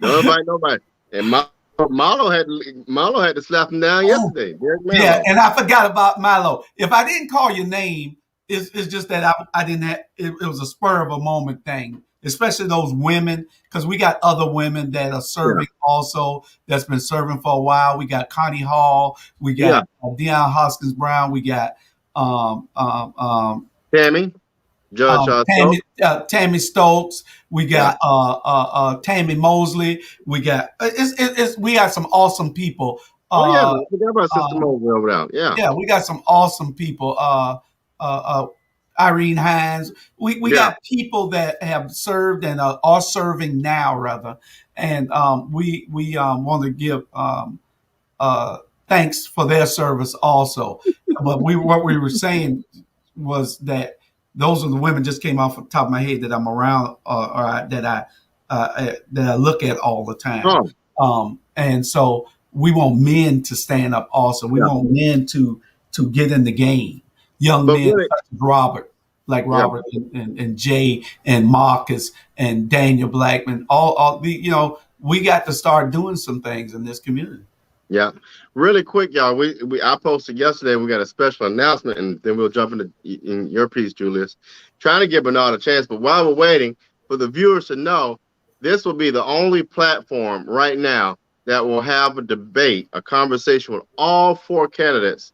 [SPEAKER 2] Don't invite nobody. And Milo had to slap him down yesterday.
[SPEAKER 1] Yeah, and I forgot about Milo. If I didn't call your name, it's just that I didn't have. It was a spur of a moment thing. Especially those women, because we got other women that are serving also, that's been serving for a while. We got Connie Hall, we got Deion Hoskins Brown, we got
[SPEAKER 2] Tammy,
[SPEAKER 1] Tammy Stokes, we got Tammy Mosley, we got we got some awesome people.
[SPEAKER 2] I forgot about Sister Mosley over there. Yeah,
[SPEAKER 1] we got some awesome people. Irene Hines. We got people that have served and are serving now, rather, and we want to give thanks for their service also. But what we were saying was that those are the women just came off the top of my head that I'm around or that I look at all the time.
[SPEAKER 2] Oh,
[SPEAKER 1] And so we want men to stand up also. We
[SPEAKER 2] yeah.
[SPEAKER 1] want men to get in the game. Young
[SPEAKER 2] But
[SPEAKER 1] men
[SPEAKER 2] really,
[SPEAKER 1] such as Robert, like
[SPEAKER 2] yeah,
[SPEAKER 1] Robert and Jay and Marcus and Daniel Blackman. All the we got to start doing some things in this community.
[SPEAKER 2] yeah. Really quick, y'all. I posted yesterday. We got a special announcement, and then we'll jump in your piece, Julius. Trying to give Bernard a chance, but while we're waiting for the viewers to know, this will be the only platform right now that will have a debate, a conversation with all 4 candidates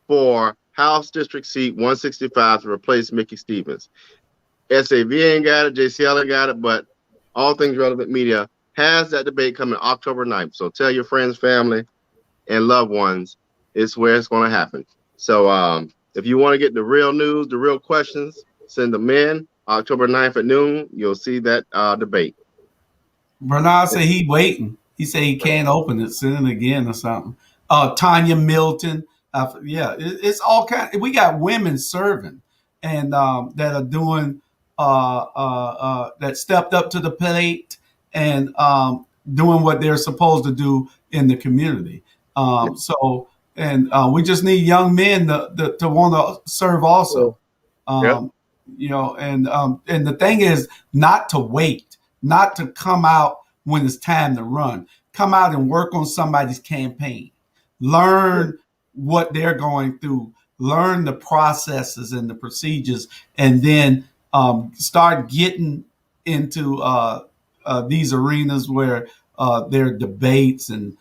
[SPEAKER 2] for House District Seat 165 to replace Mickey Stevens. SAV ain't got it, JCL ain't got it, but All Things Relevant Media has that debate coming October 9th. So tell your friends, family, and loved ones it's where it's going to happen. So if you want to get the real news, the real questions, send them in October 9th at noon. You'll see that debate.
[SPEAKER 1] Bernard said he waiting. He said he can't open it. Send it again or something. Tanya Milton. It's all kind. We got women serving and that are doing that stepped up to the plate and doing what they're supposed to do in the community. We just need young men to want to serve also.
[SPEAKER 2] Yeah.
[SPEAKER 1] And the thing is not to wait, not to come out when it's time to run. Come out and work on somebody's campaign. Learn what they're going through. Learn the processes and the procedures, and then start getting into these arenas where there are debates and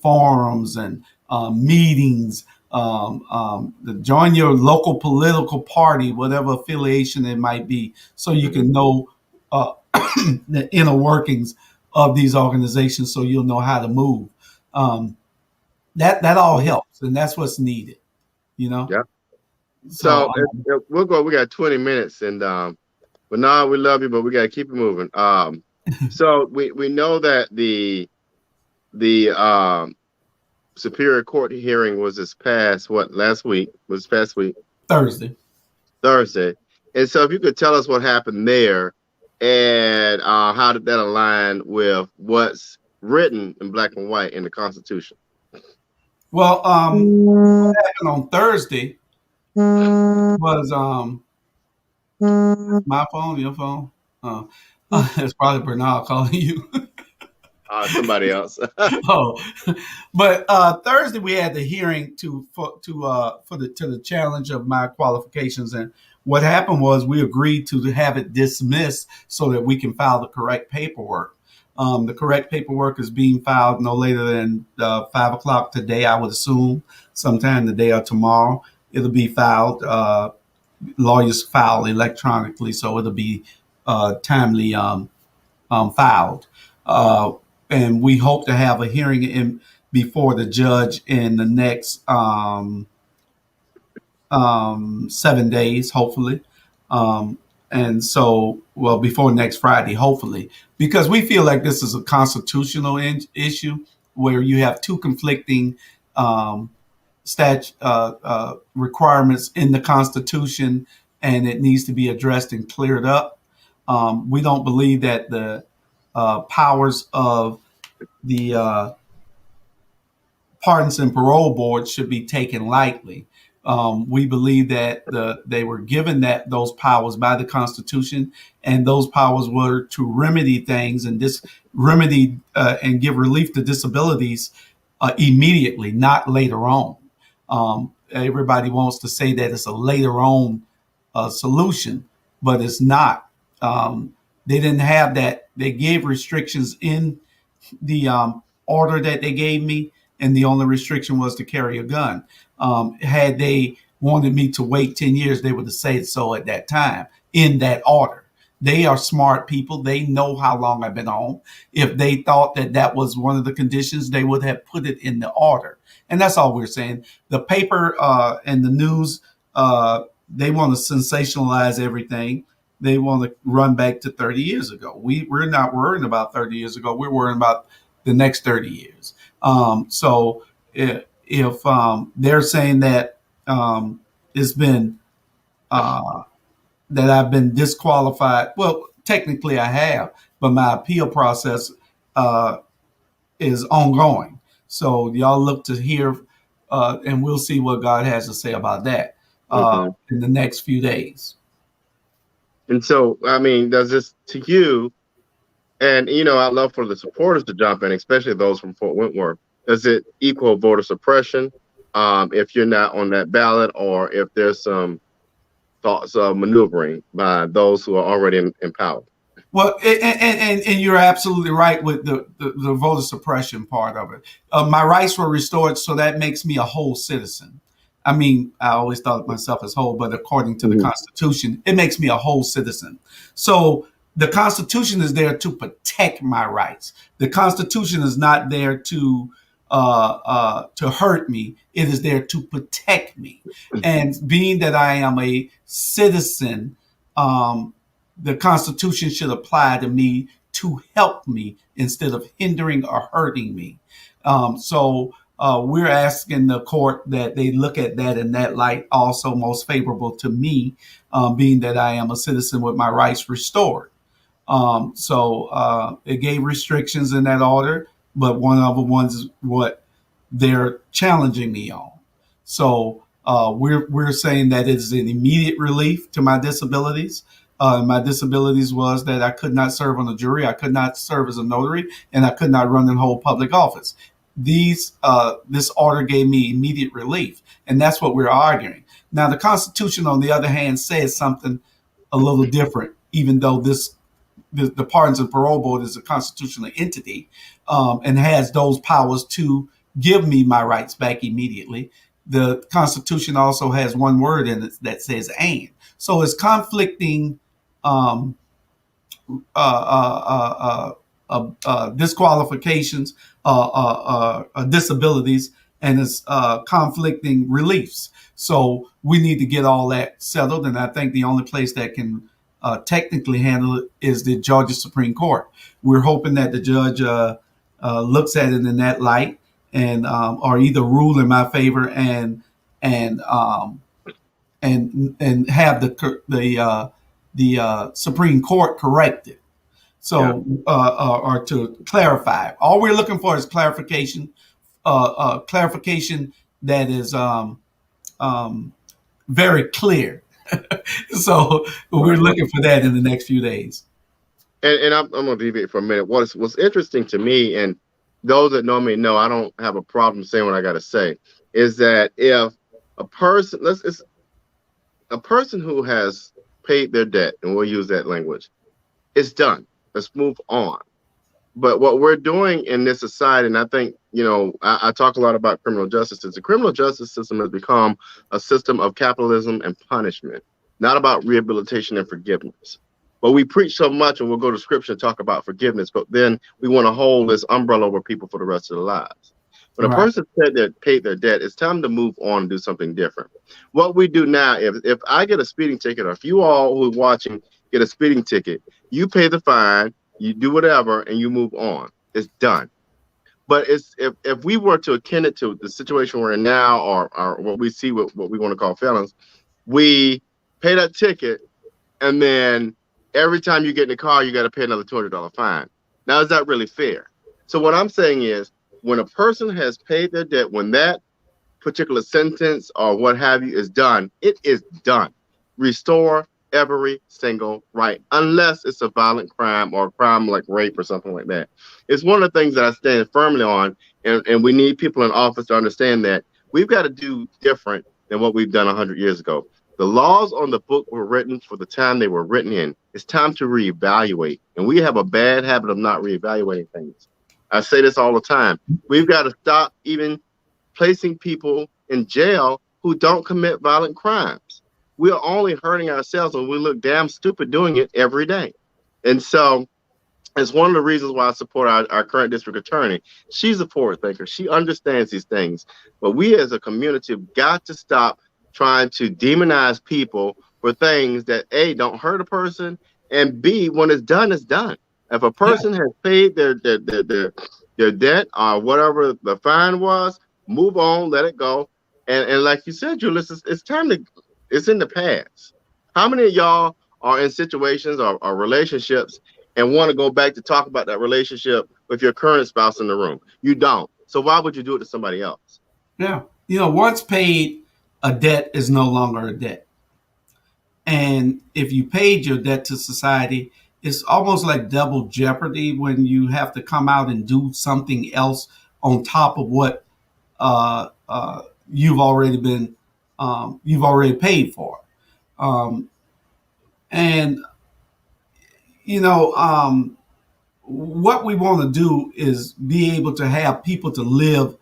[SPEAKER 1] forums and meetings. Join your local political party, whatever affiliation it might be, so you can know the inner workings of these organizations, so you'll know how to move. That all helps, and that's what's needed.
[SPEAKER 2] Yeah. So we'll go. We got 20 minutes, and Bernard, we love you, but we got to keep it moving. So we know that the Superior Court hearing was this past
[SPEAKER 1] Thursday.
[SPEAKER 2] And so if you could tell us what happened there and how did that align with what's written in black and white in the Constitution?
[SPEAKER 1] Well, what happened on Thursday was my phone, your phone. It's probably Bernard calling you.
[SPEAKER 2] Somebody else.
[SPEAKER 1] But Thursday we had the hearing to the challenge of my qualifications, and what happened was we agreed to have it dismissed so that we can file the correct paperwork. The correct paperwork is being filed no later than 5:00 today, I would assume, sometime today or tomorrow. It'll be filed. Lawyers file electronically, so it'll be timely filed. And we hope to have a hearing before the judge in the next 7 days, hopefully. And so, before next Friday, hopefully, because we feel like this is a constitutional issue where you have two conflicting requirements in the Constitution, and it needs to be addressed and cleared up. We don't believe that the powers of the Pardons and Parole Board should be taken lightly. We believe that they were given those powers by the Constitution, and those powers were to remedy things and and give relief to disabilities immediately, not later on. Everybody wants to say that it's a later on solution, but it's not. They didn't have that. They gave restrictions in the order that they gave me, and the only restriction was to carry a gun. Had they wanted me to wait 10 years, they would have said so at that time in that order. They are smart people. They know how long I've been on. If they thought that was one of the conditions, they would have put it in the order. And that's all we're saying. The paper and the news, they want to sensationalize everything. They want to run back to 30 years ago. We're not worrying about 30 years ago. We're worrying about the next 30 years. if they're saying that it's been that I've been disqualified. Well, technically I have, but my appeal process is ongoing. So y'all look to hear, and we'll see what God has to say about that in the next few days.
[SPEAKER 2] And so, I mean, does this to you? And I'd love for the supporters to jump in, especially those from Fort Wentworth. Does it equal voter suppression if you're not on that ballot, or if there's some thoughts of maneuvering by those who are already in power?
[SPEAKER 1] Well, and you're absolutely right with the voter suppression part of it. My rights were restored, so that makes me a whole citizen. I mean, I always thought of myself as whole, but according to the Constitution, it makes me a whole citizen. So the Constitution is there to protect my rights. The Constitution is not there to hurt me. It is there to protect me. And being that I am a citizen, the Constitution should apply to me to help me instead of hindering or hurting me. So we're asking the court that they look at that in that light, also most favorable to me, being that I am a citizen with my rights restored. So it gave restrictions in that order, but one of the ones is what they're challenging me on. So we're saying that it's an immediate relief to my disabilities. My disabilities was that I could not serve on a jury, I could not serve as a notary, and I could not run and hold public office. This order gave me immediate relief, and that's what we're arguing. Now, the Constitution, on the other hand, says something a little different, even though the Pardons and Parole Board is a constitutional entity and has those powers to give me my rights back immediately. The Constitution also has one word in it that says "and." So it's conflicting disqualifications, disabilities, and it's conflicting reliefs. So we need to get all that settled. And I think the only place that can technically handle it is the Georgia Supreme Court. We're hoping that the judge looks at it in that light and or either rule in my favor and have the Supreme Court correct it. So or to clarify. All we're looking for is clarification. Clarification that is very clear. So we're looking for that in the next few days.
[SPEAKER 2] And I'm going to deviate for a minute. What's interesting to me, and those that know me know I don't have a problem saying what I got to say, is that if a person, a person who has paid their debt, and we'll use that language, it's done. Let's move on. But what we're doing in this society, and I think, I talk a lot about criminal justice. The criminal justice system has become a system of capitalism and punishment, not about rehabilitation and forgiveness. But we preach so much, and we'll go to scripture and talk about forgiveness, but then we want to hold this umbrella over people for the rest of their lives. When a person paid their debt, it's time to move on and do something different. What we do now, if I get a speeding ticket, or if you all who are watching get a speeding ticket, you pay the fine, you do whatever, and you move on. It's done. But if we were to akin it to the situation we're in now, or what we see with what we want to call felons, we pay that ticket, and then every time you get in the car, you got to pay another $200 fine. Now, is that really fair? So what I'm saying is, when a person has paid their debt, when that particular sentence or what have you is done, it is done. Restore every single right, unless it's a violent crime or a crime like rape or something like that. It's one of the things that I stand firmly on, and we need people in office to understand that we've got to do different than what we've done 100 years ago. The laws on the book were written for the time they were written in. It's time to reevaluate, and we have a bad habit of not reevaluating things. I say this all the time. We've got to stop even placing people in jail who don't commit violent crimes. We are only hurting ourselves, and we look damn stupid doing it every day. And so it's one of the reasons why I support our current district attorney. She's a forward thinker. She understands these things. But we as a community have got to stop trying to demonize people for things that, A, don't hurt a person, and B, when it's done, it's done. If a person has paid their debt or whatever the fine was, move on, let it go. And like you said, Julius, it's time to, it's in the past. How many of y'all are in situations or relationships and want to go back to talk about that relationship with your current spouse in the room? You don't. So why would you do it to somebody else?
[SPEAKER 1] Yeah. Once paid, a debt is no longer a debt. And if you paid your debt to society, it's almost like double jeopardy when you have to come out and do something else on top of what you've already you've already paid for. Um, and you know, what we want to do is be able to have people to live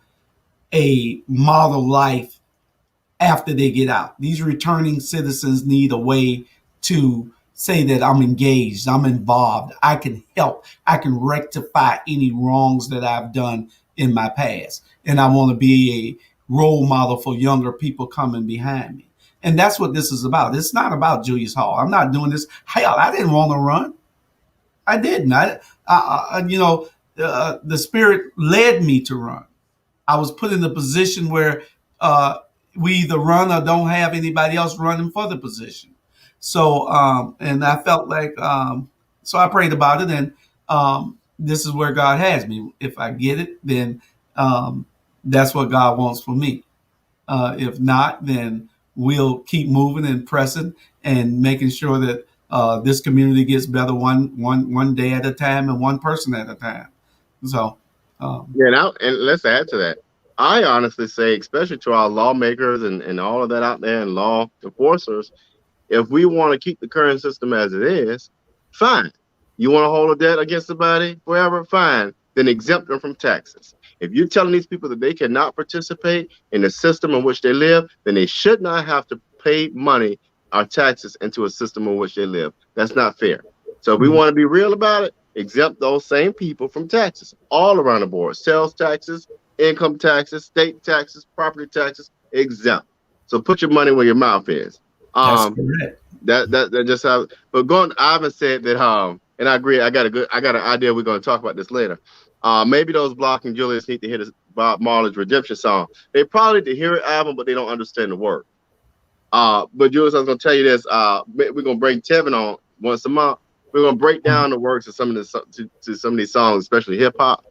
[SPEAKER 1] a model life after they get out. These returning citizens need a way to say that I'm engaged, I'm involved, I can help, I can rectify any wrongs that I've done in my past. And I want to be a role model for younger people coming behind me. And that's what this is about. It's not about Julius Hall. I'm not doing this. Hell, I didn't want to run. I didn't. The spirit led me to run. I was put in a position where we either run or don't have anybody else running for the position. So, and I felt like, so I prayed about it, and this is where God has me. If I get it, then that's what God wants for me. If not, then we'll keep moving and pressing and making sure that this community gets better one day at a time and one person at a time. So,
[SPEAKER 2] Yeah, now and let's add to that. I honestly say, especially to our lawmakers and all of that out there and law enforcers, if we want to keep the current system as it is, fine. You want to hold a debt against somebody forever, fine. Then exempt them from taxes. If you're telling these people that they cannot participate in the system in which they live, then they should not have to pay money or taxes into a system in which they live. That's not fair. So if we want to be real about it, exempt those same people from taxes all around the board. Sales taxes, income taxes, state taxes, property taxes, exempt. So put your money where your mouth is.
[SPEAKER 1] that's correct.
[SPEAKER 2] That just how. But going, Ivan said that. And I agree. I got an idea. We're going to talk about this later. Maybe those blocking Julius need to hear this Bob Marley's Redemption song. They probably need to hear it, Ivan, but they don't understand the word. But Julius, I was going to tell you this. We're going to bring Tevin on once a month. We're going to break down the words of some of these songs, especially hip hop.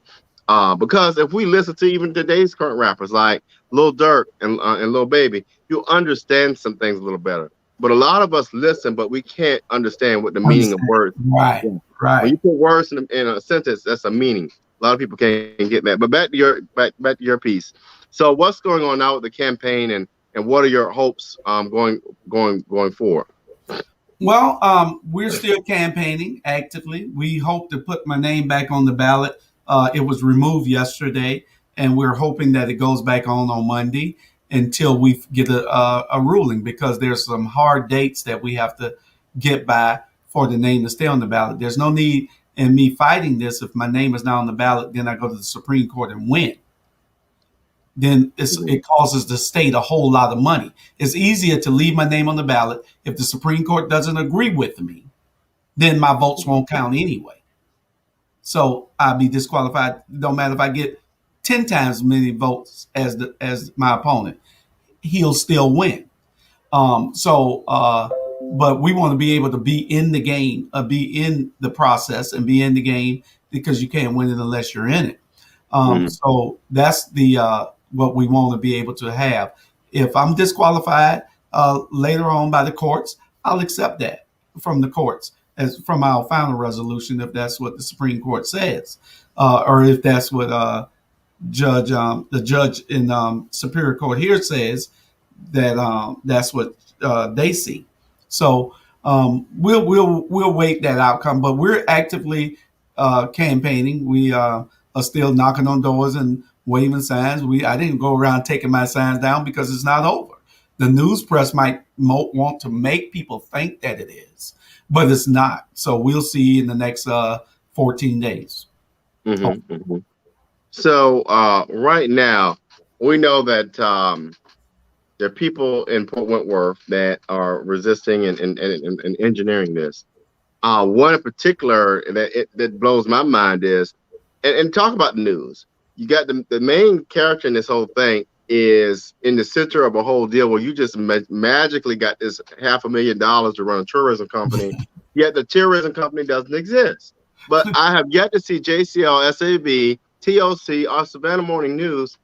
[SPEAKER 2] Because if we listen to even today's current rappers like Lil Durk and Lil Baby, you'll understand some things a little better. But a lot of us listen, but we can't understand what the meaning of words.
[SPEAKER 1] Right,
[SPEAKER 2] is.
[SPEAKER 1] right.
[SPEAKER 2] When you put words in a sentence, that's a meaning. A lot of people can't get that. But back to your piece. So what's going on now with the campaign, and what are your hopes going forward?
[SPEAKER 1] Well, we're still campaigning actively. We hope to put my name back on the ballot. It was removed yesterday, and we're hoping that it goes back on Monday until we get a ruling, because there's some hard dates that we have to get by for the name to stay on the ballot. There's no need in me fighting this. If my name is not on the ballot, then I go to the Supreme Court and win. Then it causes the state a whole lot of money. It's easier to leave my name on the ballot. If the Supreme Court doesn't agree with me, then my votes won't count anyway. So I'll be disqualified. Don't matter if I get 10 times as many votes as my opponent, he'll still win. But we want to be able to be in the game, be in the process, and be in the game, because you can't win it unless you're in it. So that's what we want to be able to have. If I'm disqualified later on by the courts, I'll accept that from the courts as from our final resolution, if that's what the Supreme Court says, or if that's what the judge in Superior Court here says, that that's what they see. So we'll wait that outcome, but we're actively campaigning. We are still knocking on doors and waving signs. I didn't go around taking my signs down because it's not over. The news press might want to make people think that it is, but it's not. So we'll see in the next 14 days.
[SPEAKER 2] So right now, we know that there are people in Port Wentworth that are resisting and engineering this. One in particular that blows my mind is, and talk about the news. you got the main character in this whole thing is in the center of a whole deal where you just magically got this $500,000 to run a tourism company, yet the tourism company doesn't exist. But I have yet to see JCL, SAB, TOC, or Savannah Morning News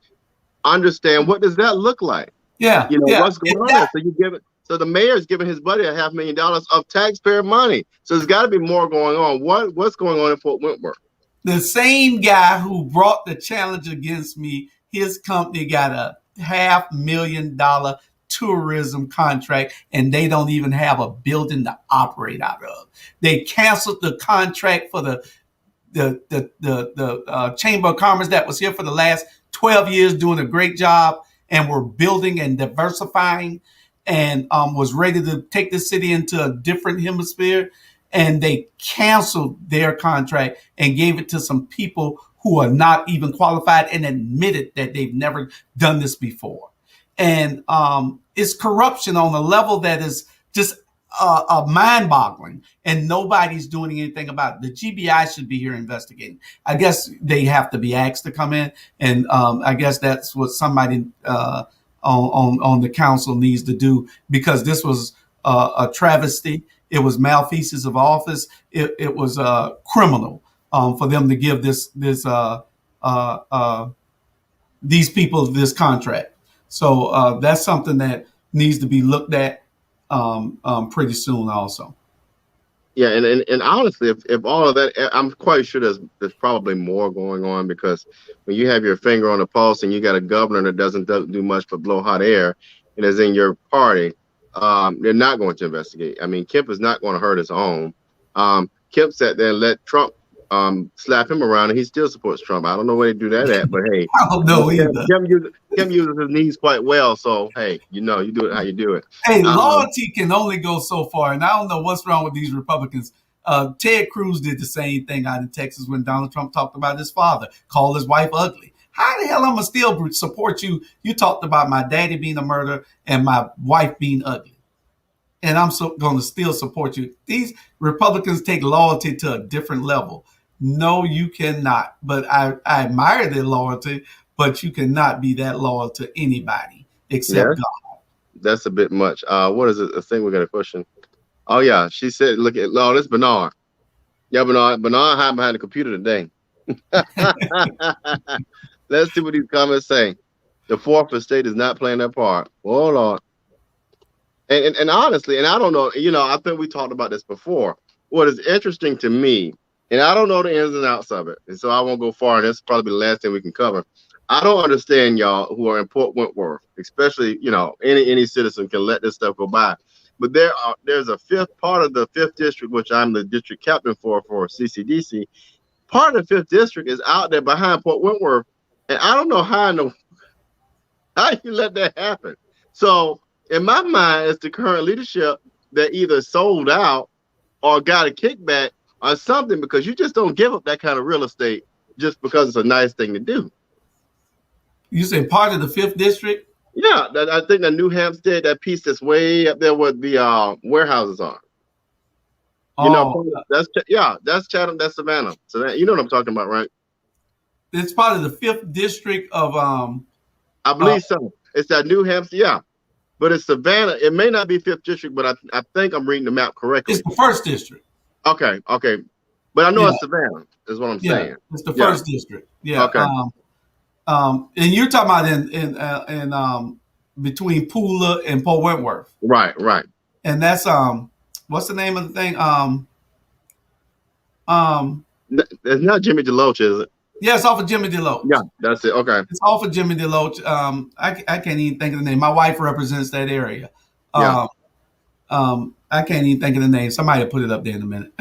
[SPEAKER 2] understand what does that look like.
[SPEAKER 1] Yeah,
[SPEAKER 2] What's going on there. So you give it. So the mayor's giving his buddy $500,000 of taxpayer money. So there's got to be more going on. What's going on in Fort Wentworth?
[SPEAKER 1] The same guy who brought the challenge against me, his company got a $500,000 tourism contract, and they don't even have a building to operate out of. They canceled the contract for the Chamber of Commerce that was here for the last 12 years, doing a great job, and were building and diversifying, and was ready to take the city into a different hemisphere. And they canceled their contract and gave it to some people who are not even qualified and admitted that they've never done this before. And it's corruption on a level that is just mind-boggling, and nobody's doing anything about it. The GBI should be here investigating. I guess they have to be asked to come in, and I guess that's what somebody on the council needs to do, because this was a travesty. It was malfeasance of office. It was criminal for them to give these people this contract. So that's something that needs to be looked at pretty soon also.
[SPEAKER 2] Yeah, and honestly, if all of that, I'm quite sure there's probably more going on, because when you have your finger on the pulse and you got a governor that doesn't do much but blow hot air and is in your party, they're not going to investigate. I mean, Kemp is not going to hurt his own. Kemp sat there and let Trump slap him around, and he still supports Trump. I don't know where to do that at, but hey,
[SPEAKER 1] I don't know either.
[SPEAKER 2] Kemp uses his knees quite well, so hey, you do it how you do it.
[SPEAKER 1] Hey, loyalty can only go so far, and I don't know what's wrong with these Republicans. Ted Cruz did the same thing out in Texas when Donald Trump talked about his father, called his wife ugly. How the hell I'm gonna still support you? You talked about my daddy being a murderer and my wife being ugly, and I'm going to still support you. These Republicans take loyalty to a different level. No, you cannot. But I admire their loyalty, but you cannot be that loyal to anybody except God.
[SPEAKER 2] That's a bit much. What is it? I think we got a question. Oh yeah, she said, "Look at this Bernard. Yeah, Bernard hiding behind the computer today." Let's see what these comments say. The fourth estate is not playing their part. Oh Lord. And honestly, and I don't know, I think we talked about this before. What is interesting to me, and I don't know the ins and outs of it, and so I won't go far, and this is probably the last thing we can cover. I don't understand y'all who are in Port Wentworth, especially, any citizen can let this stuff go by. But there's a fifth part of the 5th district, which I'm the district captain for CCDC. Part of the 5th district is out there behind Port Wentworth, and I don't know how you let that happen. So in my mind, it's the current leadership that either sold out or got a kickback or something, because you just don't give up that kind of real estate just because it's a nice thing to do.
[SPEAKER 1] You say part of the 5th district?
[SPEAKER 2] Yeah, I think the New Hampstead, that piece that's way up there where the warehouses are. That's Chatham, that's Savannah. So you know what I'm talking about, right?
[SPEAKER 1] It's part of the 5th district of
[SPEAKER 2] I believe so. It's that New Hampstead, yeah. But it's Savannah. It may not be 5th district, but I think I'm reading the map correctly.
[SPEAKER 1] It's the 1st district.
[SPEAKER 2] Okay. But I know it's Savannah, is what I'm saying.
[SPEAKER 1] It's the 1st district. Yeah.
[SPEAKER 2] Okay.
[SPEAKER 1] And you're talking about in between Pooler and Port Wentworth.
[SPEAKER 2] Right.
[SPEAKER 1] And that's what's the name of the thing?
[SPEAKER 2] It's not Jimmy DeLoach, is it?
[SPEAKER 1] Yeah, it's off of Jimmy DeLoach.
[SPEAKER 2] Yeah, that's it. Okay.
[SPEAKER 1] It's off of Jimmy DeLoach. I can't even think of the name. My wife represents that area.
[SPEAKER 2] Yeah.
[SPEAKER 1] I can't even think of the name. Somebody will put it up there in a minute.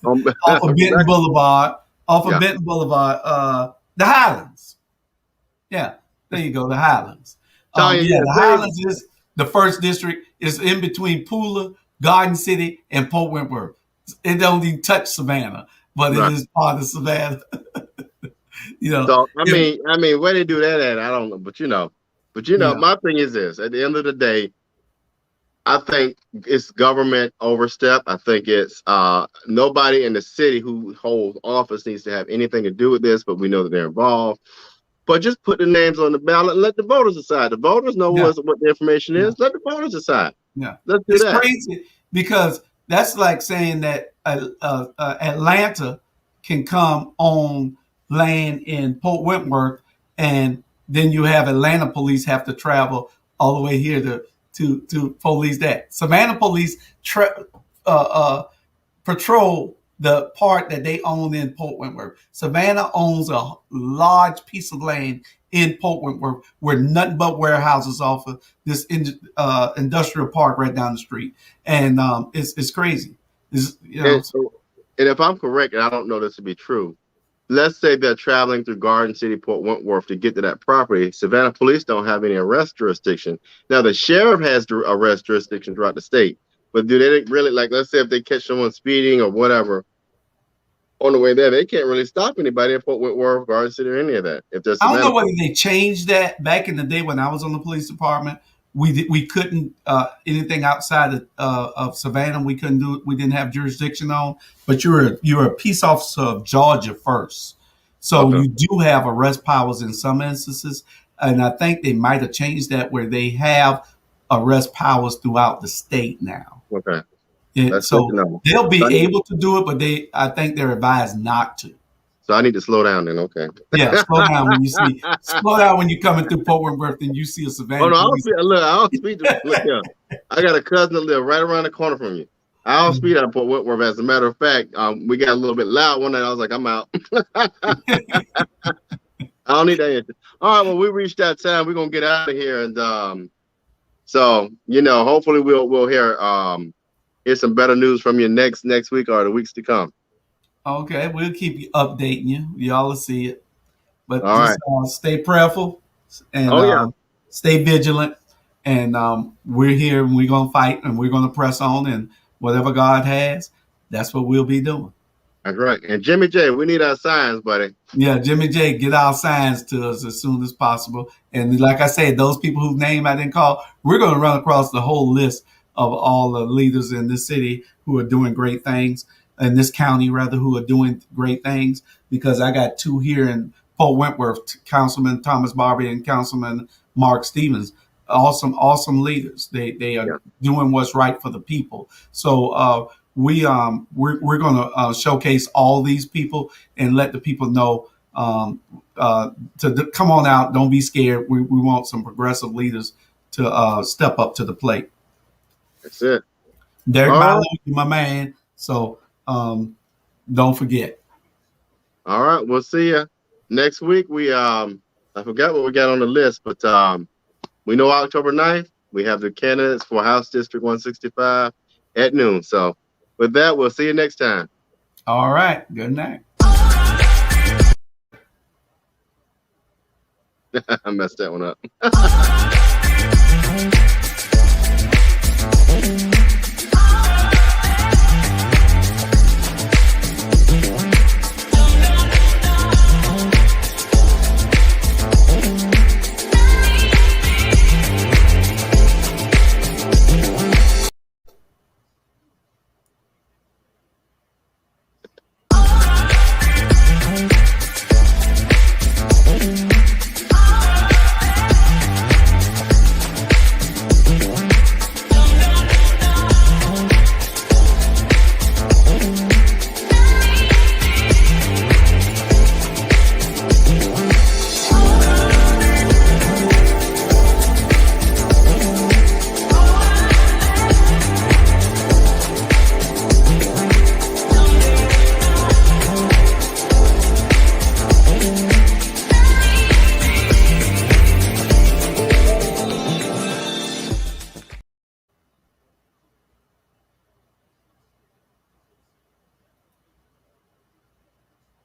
[SPEAKER 1] Off of Benton Boulevard. Benton Boulevard. The Highlands. Yeah, there you go. The Highlands. The Highlands is the 1st district. Is in between Pooler, Garden City, and Port Wentworth. It don't even touch Savannah, but it is part of Savannah.
[SPEAKER 2] So I mean, where they do that at, I don't know. But my thing is this: at the end of the day, I think it's government overstep. I think it's nobody in the city who holds office needs to have anything to do with this, but we know that they're involved. But just put the names on the ballot and let the voters decide. The voters know what the information is. Let the voters decide.
[SPEAKER 1] Yeah,
[SPEAKER 2] let's do
[SPEAKER 1] it's
[SPEAKER 2] that.
[SPEAKER 1] crazy because that's like saying that Atlanta can come on land in Port Wentworth, and then you have Atlanta police have to travel all the way here to police that. Savannah police patrol the part that they own in Port Wentworth. Savannah owns a large piece of land in Port Wentworth where nothing but warehouses off of this industrial park right down the street. And it's crazy.
[SPEAKER 2] And if I'm correct, and I don't know this to be true, let's say they're traveling through Garden City, Port Wentworth to get to that property. Savannah police don't have any arrest jurisdiction. Now, the sheriff has arrest jurisdiction throughout the state. But do they really, like, let's say if they catch someone speeding or whatever on the way there, they can't really stop anybody in Port Wentworth, Garden City, or any of that. If there's,
[SPEAKER 1] I don't know whether they changed that. Back in the day when I was on the police department, we couldn't anything outside of Savannah. We couldn't do it. We didn't have jurisdiction on. But you're a peace officer of Georgia first, so you do have arrest powers in some instances, and I think they might have changed that where they have arrest powers throughout the state now.
[SPEAKER 2] Okay.
[SPEAKER 1] Yeah, so they'll be able to do it, but I think they're advised not to.
[SPEAKER 2] So I need to slow down then. Okay.
[SPEAKER 1] Yeah, slow down when you're coming through Port Wentworth and you see a Savannah.
[SPEAKER 2] Oh no, I don't speak to look here. I got a cousin that live right around the corner from you. I don't speak out of Port Wentworth. As a matter of fact, we got a little bit loud one night. I was like, I'm out. I don't need that answer. All right, well, we reached that time. We're gonna get out of here, and so hopefully we'll hear some better news from you next week or the weeks to come. Okay,
[SPEAKER 1] we'll keep you updating you. Y'all will see it. But stay prayerful and stay vigilant. And we're here and we're going to fight and we're going to press on. And whatever God has, that's what we'll be doing.
[SPEAKER 2] That's right. And Jimmy J, we need our signs, buddy.
[SPEAKER 1] Yeah, Jimmy J, get our signs to us as soon as possible. And like I said, those people whose name I didn't call, we're going to run across the whole list of all the leaders in this city who are doing great things. In this county, rather, who are doing great things, because I got two here in Port Wentworth, Councilman Thomas Barbie and Councilman Mark Stevens. Awesome leaders. They are doing what's right for the people. So we're going to showcase all these people and let the people know to come on out. Don't be scared. We want some progressive leaders to step up to the plate.
[SPEAKER 2] That's it.
[SPEAKER 1] Derek Bowler, my man. So. Don't forget.
[SPEAKER 2] All right, we'll see you next week. I forgot what we got on the list, but we know October 9th, we have the candidates for House District 165 at noon. So with that, we'll see you next time.
[SPEAKER 1] All right. Good night.
[SPEAKER 2] I messed that one up.